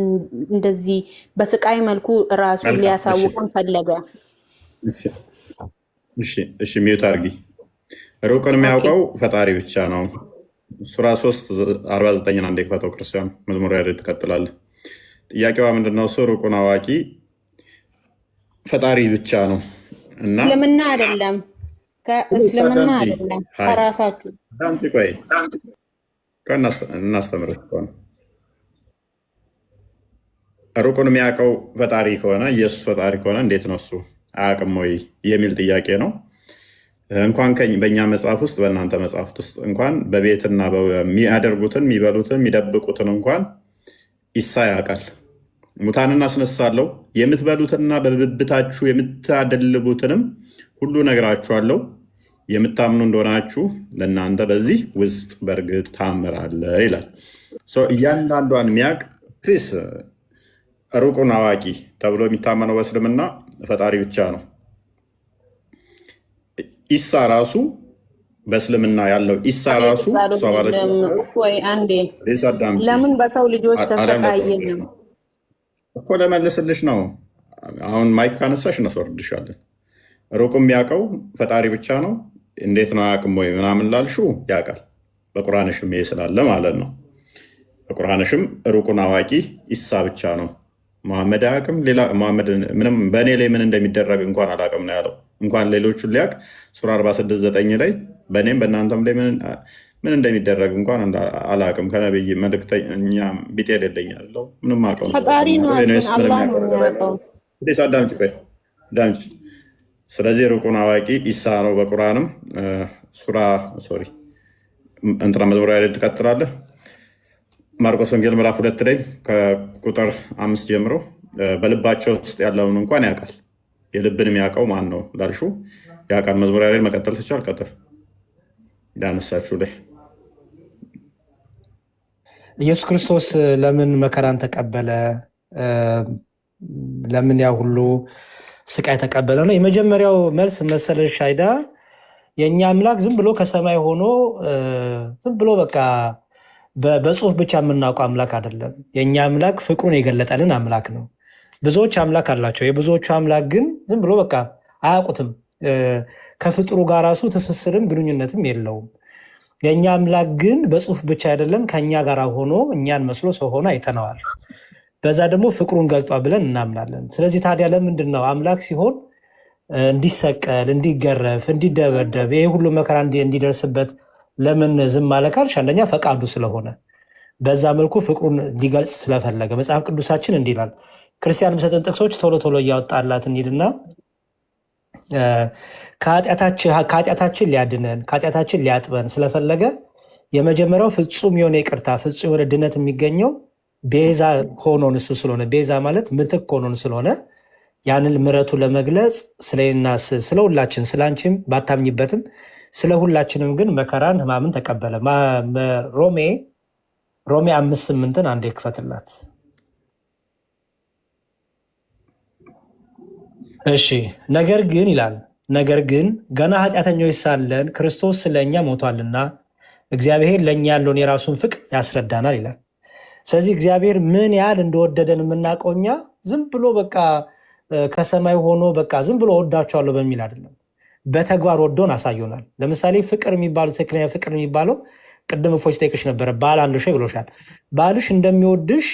እንደዚህ በስቃይ መልኩ ራሱን ሊያሳውቀን ፈለገ? እሺ ሚዩት አድርጊ። ሩቅን የሚያውቀው ፈጣሪ ብቻ ነው። ሱራ 3:49 አንዴ ክፈተው ክርስቲያን መዝሙር ያሬድ ትቀጥላለህ። ጥያቄዋ ምንድነው? እሱ ሩቁን አዋቂ ፈጣሪ ብቻ ነው እና እስልምና አይደለም፣ ከእስልምና አይደለም፣ ከራሳችሁ ቆይ እናስተምርህ ከሆነ ሩቁን የሚያውቀው ፈጣሪ ከሆነ ኢየሱስ ፈጣሪ ከሆነ እንዴት ነው እሱ አያውቅም ወይ የሚል ጥያቄ ነው። እንኳን በእኛ መጽሐፍ ውስጥ በእናንተ መጽሐፍት ውስጥ እንኳን በቤትና የሚያደርጉትን የሚበሉትን የሚደብቁትን እንኳን ኢሳ ያውቃል። ሙታንን አስነሳለሁ፣ የምትበሉትንና በብብታችሁ የምታደልቡትንም ሁሉ ነግራችኋለሁ፣ የምታምኑ እንደሆናችሁ ለእናንተ በዚህ ውስጥ በእርግጥ ታምር አለ ይላል። እያንዳንዷን የሚያውቅ ፕሊስ ሩቁን አዋቂ ተብሎ የሚታመነው በእስልምና ፈጣሪ ብቻ ነው። ኢሳ ራሱ በእስልምና ያለው ኢሳ ራሱ ለምን በሰው ልጆች ተሰቃየ እኮ ለመልስልሽ ነው። አሁን ማይክ ካነሳሽ እናስወርድሻለን። ሩቁ የሚያውቀው ፈጣሪ ብቻ ነው። እንዴት ነው አያውቅም ወይ ምናምን ላልሹ ያውቃል። በቁርአንሽም ይሄ ስላለ ማለት ነው። በቁርአንሽም ሩቁን አዋቂ ኢሳ ብቻ ነው። መሐመድ አያውቅም። ሌላ መሐመድ ምንም በእኔ ላይ ምን እንደሚደረግ እንኳን አላውቅም ነው ያለው። እንኳን ሌሎቹን ሊያውቅ ሱራ 46:9 ላይ በእኔም በእናንተም ላይ ምን እንደሚደረግ እንኳን አላውቅም። ከነብይ መልእክተኛ ቢጤ የሌለኝ ያለው ምንም አውቀው ፈጣሪ ነው። አዳምጪ። ስለዚህ ሩቁን አዋቂ ኢሳ ነው። በቁርአንም ሱራ እንትና መዝሙር ላይ ትቀጥላለህ። ማርቆስ ወንጌል ምዕራፍ 2 ላይ ከቁጥር 5 ጀምሮ በልባቸው ውስጥ ያለውን እንኳን ያውቃል። የልብን የሚያውቀው ማን ነው ላልሹ ያውቃል። መዝሙር ላይ መቀጠል ትችል። ቀጥል እንዳነሳችሁ ላይ ኢየሱስ ክርስቶስ ለምን መከራን ተቀበለ? ለምን ያ ሁሉ ስቃይ ተቀበለ ነው የመጀመሪያው መልስ መሰለሽ አይዳ። የእኛ አምላክ ዝም ብሎ ከሰማይ ሆኖ ዝም ብሎ በቃ በጽሁፍ ብቻ የምናውቀው አምላክ አይደለም። የእኛ አምላክ ፍቅሩን የገለጠልን አምላክ ነው። ብዙዎች አምላክ አላቸው። የብዙዎቹ አምላክ ግን ዝም ብሎ በቃ አያውቁትም። ከፍጥሩ ጋር ራሱ ትስስርም ግንኙነትም የለውም። የእኛ አምላክ ግን በጽሁፍ ብቻ አይደለም፣ ከእኛ ጋር ሆኖ እኛን መስሎ ሰው ሆኖ አይተነዋል። በዛ ደግሞ ፍቅሩን ገልጧ ብለን እናምናለን። ስለዚህ ታዲያ ለምንድን ነው አምላክ ሲሆን እንዲሰቀል፣ እንዲገረፍ፣ እንዲደበደብ ይሄ ሁሉ መከራ እንዲደርስበት ለምን ዝም አለ ካልሽ፣ አንደኛ ፈቃዱ ስለሆነ በዛ መልኩ ፍቅሩን ሊገልጽ ስለፈለገ። መጽሐፍ ቅዱሳችን እንዲህ ይላል። ክርስቲያን የሚሰጠን ጥቅሶች ቶሎ ቶሎ እያወጣላት እንሂድና ከኃጢአታችን ሊያድነን ከኃጢአታችን ሊያጥበን ስለፈለገ የመጀመሪያው ፍጹም የሆነ ይቅርታ ፍጹም የሆነ ድነት የሚገኘው ቤዛ ሆኖን እሱ ስለሆነ፣ ቤዛ ማለት ምትክ ሆኖን ስለሆነ ያንን ምሕረቱ ለመግለጽ ስለና ስለ ሁላችን ስለ አንቺም ባታምኝበትም ስለ ሁላችንም ግን መከራን ሕማምን ተቀበለ። ሮሜ 5:8 አንዴ ክፈትላት። እሺ ነገር ግን ይላል፣ ነገር ግን ገና ኃጢአተኞች ሳለን ክርስቶስ ስለኛ ሞቷልና እግዚአብሔር ለእኛ ያለውን የራሱን ፍቅር ያስረዳናል ይላል። ስለዚህ እግዚአብሔር ምን ያህል እንደወደደን የምናውቀው እኛ ዝም ብሎ በቃ ከሰማይ ሆኖ በቃ ዝም ብሎ ወዳቸዋለሁ በሚል አይደለም፣ በተግባር ወዶን አሳዩናል። ለምሳሌ ፍቅር የሚባለው ትክክለኛ ፍቅር የሚባለው ቅድም እፎይ ሲጠይቅሽ ነበረ፣ ባል አለሽ ወይ ብሎሻል። ባልሽ እንደሚወድሽ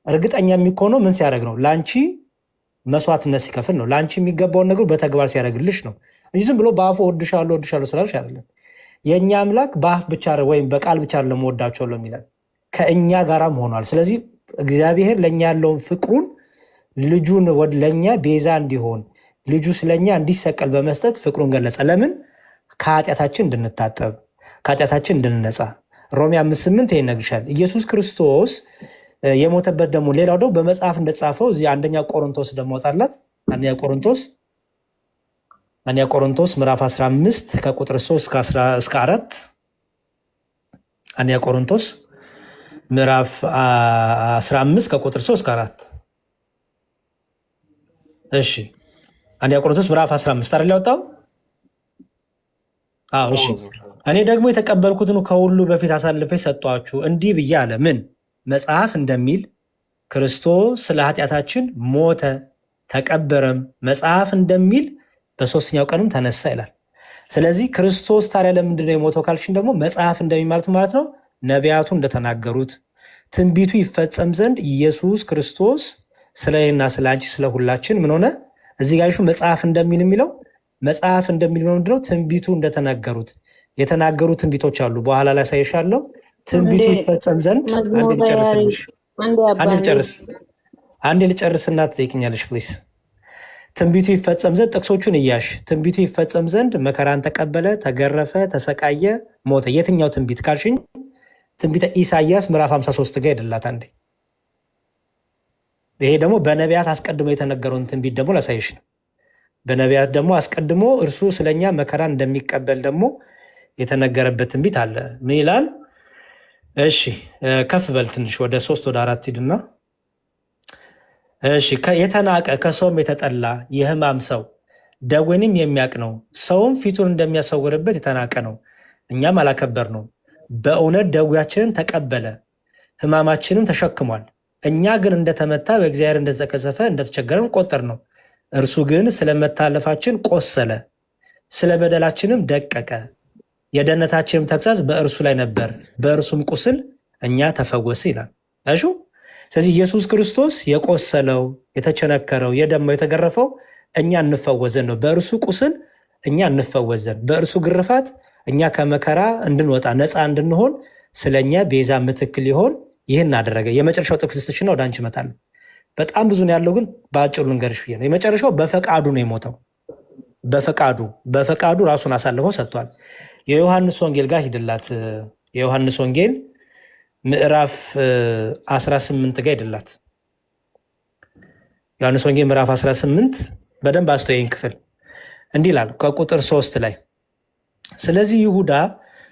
እርግጠኛ የሚሆነው ምን ሲያደርግ ነው? ለአንቺ መስዋዕትነት ሲከፍል ነው። ለአንቺ የሚገባውን ነገር በተግባር ሲያደርግልሽ ነው እንጂ ዝም ብሎ በአፉ ወድሻለሁ ስላልሽ አይደለም። የእኛ አምላክ በአፍ ብቻ ወይም በቃል ብቻ ለመወዳቸዋለሁ የሚለን ከእኛ ጋራም ሆኗል። ስለዚህ እግዚአብሔር ለእኛ ያለውን ፍቅሩን ልጁን ለእኛ ቤዛ እንዲሆን ልጁ ስለኛ እንዲሰቀል በመስጠት ፍቅሩን ገለጸ። ለምን? ከኃጢአታችን እንድንታጠብ ከኃጢአታችን እንድንነጻ። ሮሜ 5:8 ይሄን ይነግርሻል። ኢየሱስ ክርስቶስ የሞተበት ደግሞ ሌላው ደግሞ በመጽሐፍ እንደተጻፈው እዚህ አንደኛ ቆሮንቶስ ደግሞ ወጣላት። አንደኛ ቆሮንቶስ ምዕራፍ 15 ከቁጥር 3 እስከ 4 አንደኛ ቆሮንቶስ ምዕራፍ 15 ከቁጥር 3 እስከ 4 እሺ አንደኛ ቆሮንቶስ ምዕራፍ 15 አይደል ያወጣው? አዎ እሺ። እኔ ደግሞ የተቀበልኩትን ከሁሉ በፊት አሳልፌ ሰጧችሁ እንዲህ ብዬ አለ። ምን? መጽሐፍ እንደሚል ክርስቶስ ስለ ኃጢአታችን ሞተ ተቀበረም፣ መጽሐፍ እንደሚል በሶስተኛው ቀንም ተነሳ ይላል። ስለዚህ ክርስቶስ ታዲያ ለምንድን ነው የሞተው ካልሽን ደግሞ መጽሐፍ እንደሚማለት ማለት ነው ነቢያቱ እንደተናገሩት ትንቢቱ ይፈጸም ዘንድ ኢየሱስ ክርስቶስ ስለኔና ስለ አንቺ ስለ ሁላችን ምን ሆነ? እዚህ ጋር መጽሐፍ እንደሚል የሚለው መጽሐፍ እንደሚል ምንድነው? ትንቢቱ እንደተናገሩት የተናገሩ ትንቢቶች አሉ። በኋላ ላይ ሳይሻለው ትንቢቱ ይፈጸም ዘንድ አንዴ ልጨርስና ትጠይቅኛለሽ ፕሊስ። ትንቢቱ ይፈጸም ዘንድ ጥቅሶቹን እያሽ ትንቢቱ ይፈጸም ዘንድ መከራን ተቀበለ፣ ተገረፈ፣ ተሰቃየ፣ ሞተ። የትኛው ትንቢት ካልሽኝ ትንቢተ ኢሳይያስ ምዕራፍ 53 ጋር ይደላት አንዴ። ይሄ ደግሞ በነቢያት አስቀድሞ የተነገረውን ትንቢት ደግሞ ላሳይሽ ነው። በነቢያት ደግሞ አስቀድሞ እርሱ ስለኛ መከራን እንደሚቀበል ደግሞ የተነገረበት ትንቢት አለ። ምን ይላል? እሺ ከፍ በል ትንሽ ወደ 3 ወደ 4 ሂድና እሺ የተናቀ ከሰውም የተጠላ የሕማም ሰው ደዌንም የሚያውቅ ነው። ሰውም ፊቱን እንደሚያሰውርበት የተናቀ ነው፣ እኛም አላከበር ነው። በእውነት ደዌያችንን ተቀበለ፣ ሕማማችንም ተሸክሟል። እኛ ግን እንደተመታ በእግዚአብሔር እንደተቀሰፈ እንደተቸገረን ቆጠር ነው። እርሱ ግን ስለ መታለፋችን ቆሰለ፣ ስለ በደላችንም ደቀቀ። የደህንነታችንም ተግሣጽ በእርሱ ላይ ነበር፣ በእርሱም ቁስል እኛ ተፈወስ ይላል። እሺ ስለዚህ ኢየሱስ ክርስቶስ የቆሰለው የተቸነከረው የደማው የተገረፈው እኛ እንፈወዘን ነው። በእርሱ ቁስል እኛ እንፈወዘን፣ በእርሱ ግርፋት እኛ ከመከራ እንድንወጣ ነፃ እንድንሆን ስለኛ ቤዛ ምትክ ሊሆን ይህን አደረገ። የመጨረሻው ጥቅስ ልስጥሽና ወደ አንቺ እመጣለሁ። በጣም ብዙ ነው ያለው፣ ግን በአጭሩ ልንገርሽ ብዬ ነው። የመጨረሻው በፈቃዱ ነው የሞተው። በፈቃዱ ራሱን አሳልፎ ሰጥቷል። የዮሐንስ ወንጌል ጋር ሂድላት። የዮሐንስ ወንጌል ምዕራፍ 18 ጋር ሂድላት። ዮሐንስ ወንጌል ምዕራፍ 18 በደንብ አስተውይን ክፍል እንዲህ ይላል ከቁጥር 3 ላይ ስለዚህ ይሁዳ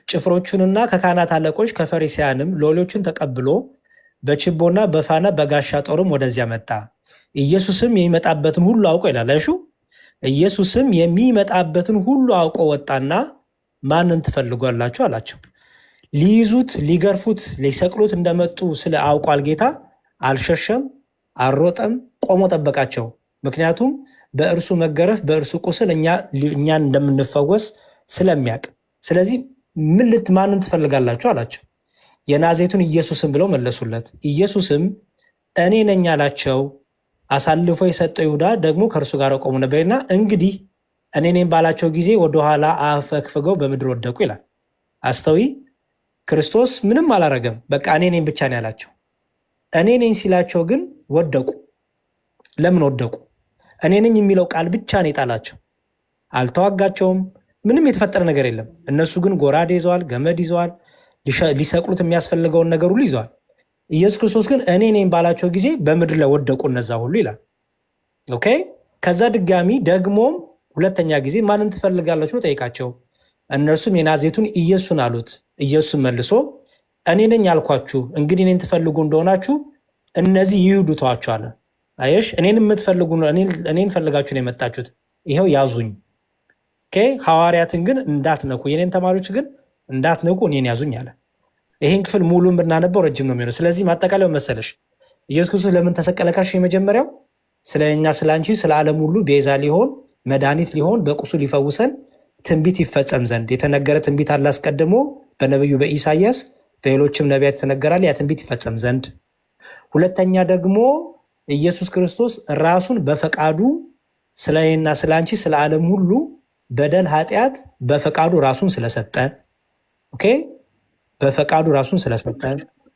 ጭፍሮቹንና ከካህናት አለቆች ከፈሪሳውያንም ሎሌዎቹን ተቀብሎ በችቦና በፋና በጋሻ ጦርም ወደዚያ መጣ። ኢየሱስም የሚመጣበትን ሁሉ አውቆ ይላል። እሺ ኢየሱስም የሚመጣበትን ሁሉ አውቆ ወጣና ማንን ትፈልጓላችሁ አላቸው። ሊይዙት፣ ሊገርፉት፣ ሊሰቅሉት እንደመጡ ስለ አውቋል ጌታ አልሸሸም፣ አልሮጠም፣ ቆሞ ጠበቃቸው። ምክንያቱም በእርሱ መገረፍ በእርሱ ቁስል እኛን እንደምንፈወስ ስለሚያውቅ። ስለዚህ ማንን ትፈልጋላችሁ አላቸው። የናዝሬቱን ኢየሱስን ብለው መለሱለት። ኢየሱስም እኔ ነኝ አላቸው። አሳልፎ የሰጠው ይሁዳ ደግሞ ከእርሱ ጋር ቆሙ ነበርና እንግዲህ እኔ ነኝ ባላቸው ጊዜ ወደኋላ አፈግፍገው በምድር ወደቁ ይላል። አስተዊ ክርስቶስ ምንም አላረገም። በቃ እኔ ነኝ ብቻ ነው ያላቸው። እኔ ነኝ ሲላቸው ግን ወደቁ። ለምን ወደቁ? እኔ ነኝ የሚለው ቃል ብቻ ነው የጣላቸው። አልተዋጋቸውም። ምንም የተፈጠረ ነገር የለም። እነሱ ግን ጎራዴ ይዘዋል፣ ገመድ ይዘዋል፣ ሊሰቅሉት የሚያስፈልገውን ነገር ሁሉ ይዘዋል። ኢየሱስ ክርስቶስ ግን እኔ ነኝ ባላቸው ጊዜ በምድር ላይ ወደቁ እነዛ ሁሉ ይላል። ኦኬ። ከዛ ድጋሚ ደግሞም ሁለተኛ ጊዜ ማንን ትፈልጋላችሁ ነው ጠይቃቸው። እነርሱም የናዝሬቱን ኢየሱስን አሉት። ኢየሱስን መልሶ እኔ ነኝ አልኳችሁ፣ እንግዲህ እኔን ትፈልጉ እንደሆናችሁ እነዚህ ይሁዱ ተዋችሁ አለ። አየሽ፣ እኔን የምትፈልጉ እኔን ፈልጋችሁ ነው የመጣችሁት፣ ይኸው ያዙኝ። ሐዋርያትን ግን እንዳትነኩ፣ የኔን ተማሪዎች ግን እንዳትነኩ እኔን ያዙኝ አለ። ይህን ክፍል ሙሉን ብናነበው ረጅም ነው የሚሆነው። ስለዚህ ማጠቃለያው መሰለሽ ኢየሱስ ክርስቶስ ለምን ተሰቀለ ካልሽ የመጀመሪያው ስለኛ ስለ አንቺ ስለ ዓለም ሁሉ ቤዛ ሊሆን መድኃኒት ሊሆን በቁሱ ሊፈውሰን ትንቢት ይፈጸም ዘንድ የተነገረ ትንቢት አለ አስቀድሞ በነቢዩ በኢሳይያስ በሌሎችም ነቢያት የተነገራል። ያ ትንቢት ይፈጸም ዘንድ። ሁለተኛ ደግሞ ኢየሱስ ክርስቶስ ራሱን በፈቃዱ ስለኔና ስለ አንቺ ስለ ዓለም ሁሉ በደል ኃጢአት በፈቃዱ ራሱን ስለሰጠ፣ ኦኬ፣ በፈቃዱ ራሱን ስለሰጠ።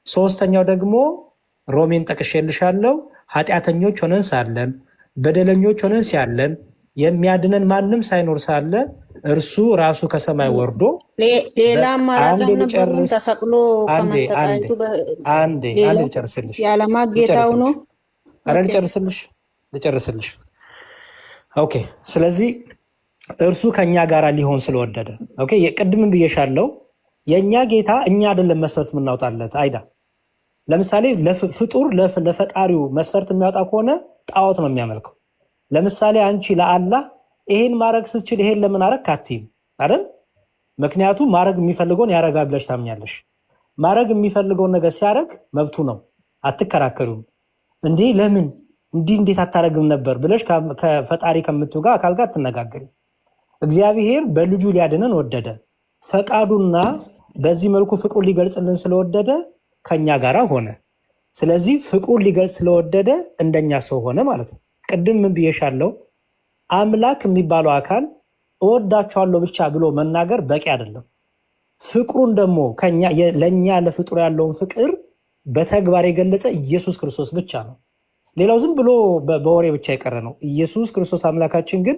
ሶስተኛው ደግሞ ሮሜን ጠቅሼልሻለሁ። ኃጢአተኞች ሆነን ሳለን በደለኞች ሆነን ሲያለን የሚያድነን ማንም ሳይኖር ሳለ እርሱ ራሱ ከሰማይ ወርዶ ሌላ አማራጭ አልነበረም። ተሰቅሎ ከመሰቃየቱ አንዴ ልጨርስልሽ፣ ያለማጌታው ነው። አረ ልጨርስልሽ። ኦኬ። ስለዚህ እርሱ ከኛ ጋር ሊሆን ስለወደደ፣ ኦኬ። የቅድምን ብዬሻለው የእኛ ጌታ እኛ አይደለም መስፈርት የምናውጣለት አይዳ። ለምሳሌ ፍጡር ለፈጣሪው መስፈርት የሚያወጣ ከሆነ ጣዖት ነው የሚያመልከው። ለምሳሌ አንቺ ለአላህ ይሄን ማድረግ ስትችል ይሄን ለምን አረግ አትይም አይደል? ምክንያቱም ማድረግ የሚፈልገውን ያረጋል ብለሽ ታምኛለሽ። ማድረግ የሚፈልገውን ነገር ሲያደርግ መብቱ ነው፣ አትከራከሪውም። እንዲህ ለምን እንዴት አታረግም ነበር ብለሽ ከፈጣሪ ከምትውጋ አካል ጋር አትነጋገሪ። እግዚአብሔር በልጁ ሊያድነን ወደደ። ፈቃዱና በዚህ መልኩ ፍቅሩን ሊገልጽልን ስለወደደ ከኛ ጋር ሆነ። ስለዚህ ፍቅሩን ሊገልጽ ስለወደደ እንደኛ ሰው ሆነ ማለት ነው። ቅድም ምን ብዬሻለሁ? አምላክ የሚባለው አካል እወዳቸዋለሁ ብቻ ብሎ መናገር በቂ አይደለም። ፍቅሩን ደግሞ ለእኛ ለፍጡር ያለውን ፍቅር በተግባር የገለጸ ኢየሱስ ክርስቶስ ብቻ ነው። ሌላው ዝም ብሎ በወሬ ብቻ የቀረ ነው። ኢየሱስ ክርስቶስ አምላካችን ግን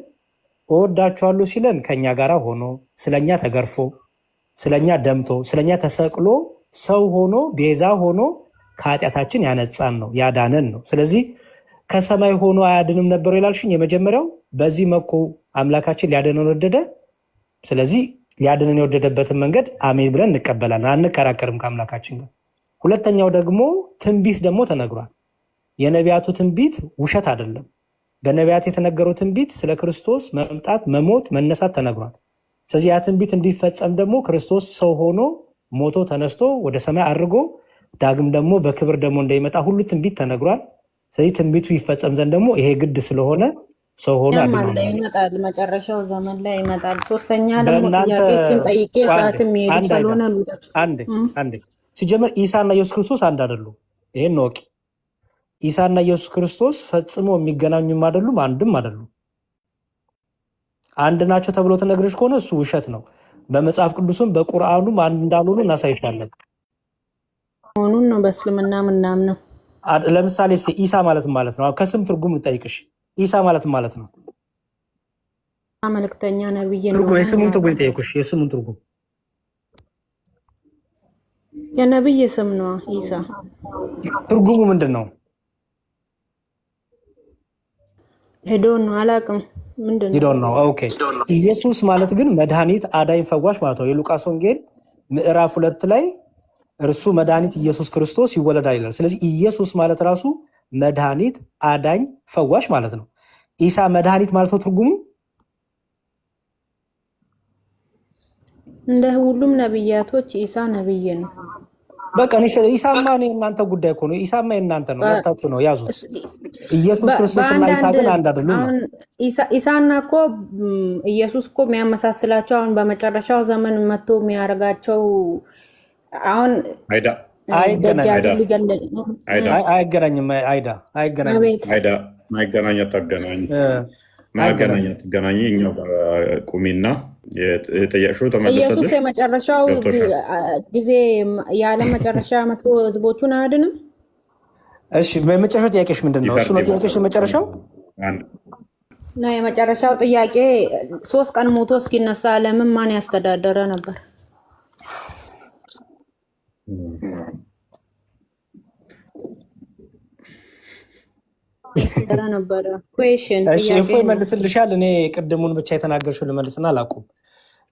እወዳቸዋለሁ ሲለን ከኛ ጋር ሆኖ ስለኛ ተገርፎ ስለኛ ደምቶ ስለኛ ተሰቅሎ ሰው ሆኖ ቤዛ ሆኖ ከኃጢአታችን ያነጻን ነው ያዳነን ነው። ስለዚህ ከሰማይ ሆኖ አያድንም ነበር ይላልሽኝ። የመጀመሪያው በዚህ መልኩ አምላካችን ሊያድነን ወደደ። ስለዚህ ሊያድነን የወደደበትን መንገድ አሜን ብለን እንቀበላለን፣ አንከራከርም ከአምላካችን ጋር። ሁለተኛው ደግሞ ትንቢት ደግሞ ተነግሯል። የነቢያቱ ትንቢት ውሸት አይደለም። በነቢያት የተነገረው ትንቢት ስለ ክርስቶስ መምጣት፣ መሞት፣ መነሳት ተነግሯል። ስለዚህ ያ ትንቢት እንዲፈጸም ደግሞ ክርስቶስ ሰው ሆኖ ሞቶ ተነስቶ ወደ ሰማይ አድርጎ ዳግም ደግሞ በክብር ደግሞ እንደሚመጣ ሁሉ ትንቢት ተነግሯል። ስለዚህ ትንቢቱ ይፈጸም ዘንድ ደግሞ ይሄ ግድ ስለሆነ ሰው ሆኖ ይመጣል፣ መጨረሻው ዘመን ላይ ይመጣል። ሶስተኛ ደግሞ ጥያቄዎችን ጠይቄ ሰዓትም ይሄድ ስለሆነ አንዴ ሲጀመር ኢሳና ኢየሱስ ክርስቶስ አንድ አይደሉም። ይሄን ወቂ። ኢሳና ኢየሱስ ክርስቶስ ፈጽሞ የሚገናኙም አይደሉም፣ አንድም አይደሉም። አንድ ናቸው ተብሎ ተነግረሽ ከሆነ እሱ ውሸት ነው። በመጽሐፍ ቅዱስም በቁርአኑም አንድ እንዳልሆኑ እናሳይሻለን። ሆኑን ነው በእስልምና ምናምን ነው። ለምሳሌ ኢሳ ማለት ነው። ከስም ትርጉም ልጠይቅሽ። ኢሳ ማለት ነው መልእክተኛ ነብይ ነው። የስሙን ትርጉም ልጠይቅሽ። የስሙን ትርጉም የነብይ ስም ነው። ኢሳ ትርጉሙ ምንድን ነው? ሄዶ ነው አላውቅም። ምንድን ነው? ሄዶ ነው። ኦኬ። ኢየሱስ ማለት ግን መድኃኒት፣ አዳኝ፣ ፈዋሽ ማለት ነው። የሉቃስ ወንጌል ምዕራፍ 2 ላይ እርሱ መድኃኒት ኢየሱስ ክርስቶስ ይወለዳል ይላል። ስለዚህ ኢየሱስ ማለት ራሱ መድኃኒት፣ አዳኝ፣ ፈዋሽ ማለት ነው። ኢሳ መድኃኒት ማለት ነው ትርጉሙ። እንደ ሁሉም ነብያቶች ኢሳ ነብይ ነው። በቃ ኢሳማ የእናንተ ጉዳይ እኮ ነው። ኢሳማ የእናንተ ነው፣ መብታችሁ ነው፣ ያዙ። ኢየሱስ ክርስቶስ እና ኢሳ ግን አንድ አይደሉም። ኢሳና እኮ ኢየሱስ እኮ የሚያመሳስላቸው አሁን በመጨረሻው ዘመን መጥቶ የሚያደርጋቸው አሁን አይገናኝም። ማገናኘት ገናኝ እኛው ቁሚና የጠየቅሽው ተመለሰልሽ። ኢየሱስ የመጨረሻው ጊዜ የዓለም መጨረሻ መጥቶ ህዝቦቹን አያድንም። እሺ የመጨረሻው ጥያቄሽ ምንድን ነው? እሱ ነው ጥያቄሽ የመጨረሻው እና የመጨረሻው ጥያቄ 3 ቀን ሞቶ እስኪነሳ ዓለምን ማን ያስተዳደረ ነበር? ነበረ እፎይ መልስልሻል። እኔ ቅድሙን ብቻ የተናገርሽው ልመልስና አላቁም።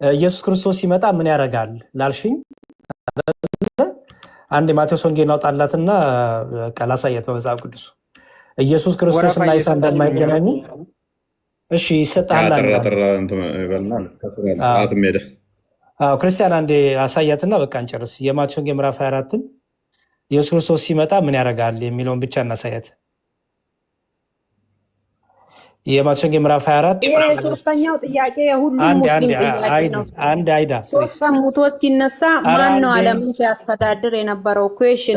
ኢየሱስ ክርስቶስ ሲመጣ ምን ያደርጋል ላልሽኝ፣ አንድ የማቴዎስ ወንጌል እናውጣላትና ላሳያት በመጽሐፍ ቅዱስ ኢየሱስ ክርስቶስ እና ኢሳ እንደማይገናኙ። እሺ ይሰጣል። ክርስቲያን አንዴ አሳያትና በቃ እንጨርስ። የማቴዎስ ወንጌል ምዕራፍ 24ን ኢየሱስ ክርስቶስ ሲመጣ ምን ያደርጋል የሚለውን ብቻ እናሳያት። የማቴዎስ ወንጌል ምዕራፍ 24 ሶስተኛው ጥያቄ የሁሉም ሙስሊም ጥያቄ ነው። አንድ አይዳ 3 ቀን ሞቶ ሲነሳ ማን ነው ዓለምን ሲያስተዳድር የነበረው? ኩዌሽን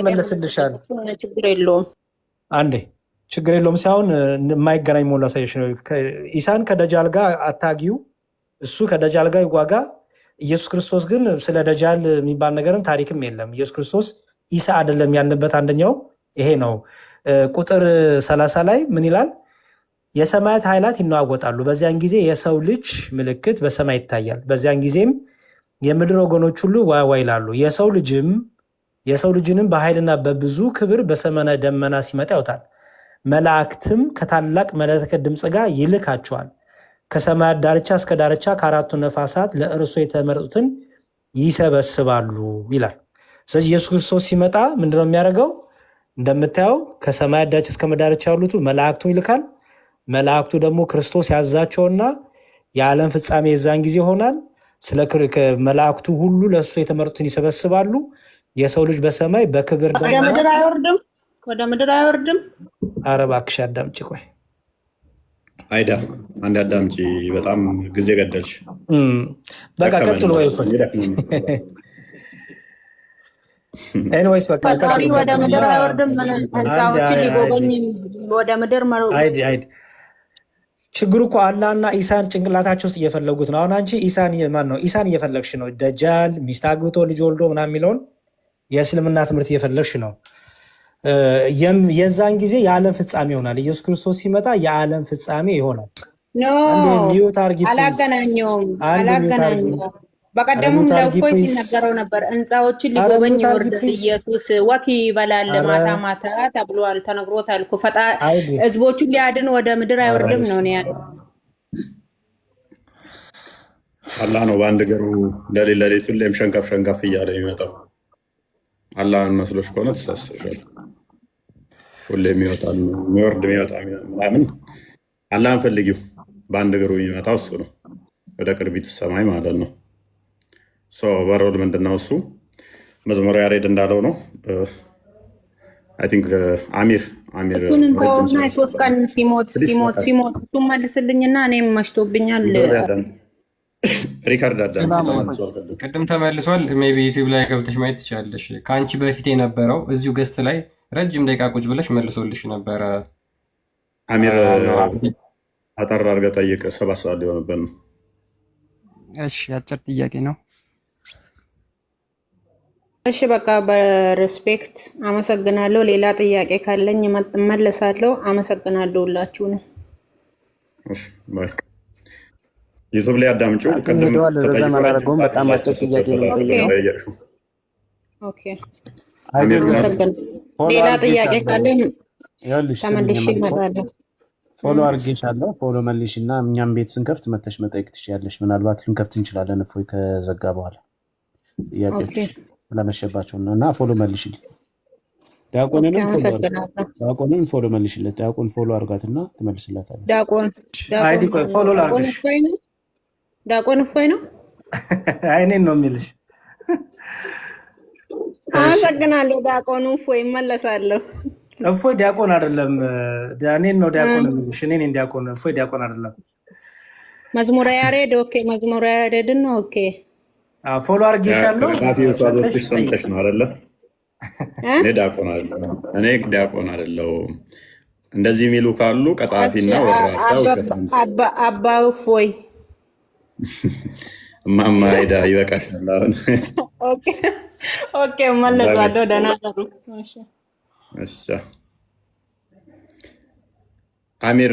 መልስልሻለሁ። ችግር የለውም አንዴ ችግር የለውም ሳይሆን የማይገናኝ መሆኑን ላሳይሽ ነው። ኢሳን ከደጃል ጋር አታጊው፣ እሱ ከደጃል ጋር ይዋጋ። ኢየሱስ ክርስቶስ ግን ስለ ደጃል የሚባል ነገርም ታሪክም የለም። ኢየሱስ ክርስቶስ ኢሳ አይደለም ያልንበት አንደኛው ይሄ ነው። ቁጥር 30 ላይ ምን ይላል? የሰማያት ኃይላት ይነዋወጣሉ፣ በዚያን ጊዜ የሰው ልጅ ምልክት በሰማይ ይታያል። በዚያን ጊዜም የምድር ወገኖች ሁሉ ዋይ ዋይ ይላሉ። የሰው ልጅንም በኃይልና በብዙ ክብር በሰማይ ደመና ሲመጣ ያውታል። መላእክትም ከታላቅ መለከት ድምፅ ጋር ይልካቸዋል። ከሰማያት ዳርቻ እስከ ዳርቻ ከአራቱ ነፋሳት ለእርሱ የተመረጡትን ይሰበስባሉ ይላል። ስለዚህ ኢየሱስ ክርስቶስ ሲመጣ ምንድነው የሚያደርገው? እንደምታየው ከሰማያት ዳርቻ እስከ ዳርቻ ያሉት መላእክቱን ይልካል። መላእክቱ ደግሞ ክርስቶስ ያዛቸውና የዓለም ፍጻሜ የዛን ጊዜ ይሆናል። ስለ መላእክቱ ሁሉ ለእሱ የተመረጡትን ይሰበስባሉ። የሰው ልጅ በሰማይ በክብር ወደ ምድር አይወርድም። ኧረ እባክሽ አዳምጪ ቆይ። አይዳ አንድ አዳምጪ። በጣም ጊዜ ገደልሽ። በቃ ቀጥሉ ወይ ኤኒዌይስ በቃ ፈጣሪ ወደ ምድር አይወርድም። ህንፃዎችን ሊጎበኝ ወደ ምድር ችግሩ እኮ አላህና ኢሳን ጭንቅላታቸው ውስጥ እየፈለጉት ነው። አሁን አንቺ ኢሳን ማን ነው? ኢሳን እየፈለግሽ ነው። ደጃል ሚስት አግብቶ ልጅ ወልዶ ምናምን የሚለውን የእስልምና ትምህርት እየፈለግሽ ነው። የዛን ጊዜ የዓለም ፍጻሜ ይሆናል። ኢየሱስ ክርስቶስ ሲመጣ የዓለም ፍጻሜ ይሆናል። አላገናኘውም። በቀደሙም ለእፎይ ሲነገረው ነበር። ህንፃዎችን ሊጎበኝ ይወርዳል ኢየሱስ ወክ ይበላል ማታ ማታ ተብሏል፣ ተነግሮታል እኮ። ህዝቦቹን ሊያድን ወደ ምድር አይወርድም ነው ያለው። አላህ ነው በአንድ ገሩ ለሌሊት ሁሌም ሸንከፍ ሸንከፍ እያለ የሚመጣው። አላህን መስሎሽ ከሆነ ተሳስተሻል። ሁሌም ይወጣል የሚወርድ የሚወጣ ምናምን። አላህን ፈልጊው። በአንድ ገሩ የሚመጣው እሱ ነው፣ ወደ ቅርቢቱ ሰማይ ማለት ነው። ኦቨርኦል ምንድነው እሱ መዝሙረ ያሬድ እንዳለው ነው። አይ ቲንክ አሚር ሶስት ቀን ሲሞት እሱ መልስልኝና እኔም መሽቶብኛል። ሪካርድ ቅድም ተመልሷል። ሜይ ቢ ዩቲዩብ ላይ ገብተሽ ማየት ትችላለሽ። ከአንቺ በፊት የነበረው እዚሁ ገስት ላይ ረጅም ደቂቃ ቁጭ ብለሽ መልሶልሽ ነበረ። አሚር አጠር አድርገህ ጠይቅ። 7 ሰዓት ሊሆንበት ነው። እሺ አጭር ጥያቄ ነው። እሺ በቃ በሬስፔክት አመሰግናለሁ። ሌላ ጥያቄ ካለኝ እመለሳለሁ። አመሰግናለሁ ሁላችሁንም። እሺ ባይ። ዩቲዩብ ላይ አዳምጪ። ቅድም ተጠይቀው በጣም አጭር ጥያቄ ነው። ኦኬ ሌላ ጥያቄ ካለኝ ተመልሼ እመጣለሁ። ፎሎ አድርጌሻለሁ። ፎሎ መልሽና እኛም ቤት ስንከፍት መተሽ መጠየቅ ትችያለሽ። ምናልባት ልንከፍት እንችላለን እፎይ ከዘጋ በኋላ ጥያቄዎች ለመሸባቸው እና ፎሎ መልሽልኝ። ዲያቆንን ፎሎ መልሽለት። ዲያቆን ፎሎ አድርጋትና ትመልስላታለች። ፎሎ ላድርግሽ። ዲያቆን እፎይ ነው አይኔን ነው የሚልሽ። አመሰግናለሁ ዲያቆን እፎይ። እመለሳለሁ። እፎይ ዲያቆን አይደለም፣ እኔን ነው ዲያቆን የሚልሽ። እኔ ነኝ ዲያቆን፣ እፎይ ዲያቆን አይደለም። መዝሙረ ያሬድ ኦኬ፣ መዝሙረ ያሬድን ነው ኦኬ። ፎሎ አድርጌሻለሁ። ሰምተሽ ነው አይደለ? እኔ ዲያቆን አይደለሁም። እንደዚህ የሚሉ ካሉ ቀጣፊና ወራዳ አባ እፎይ እማማ ሄዳ ይበቃሻል። አሁን ኦኬ እመለሳለሁ። ደህና ደሩ። እሺ አሚር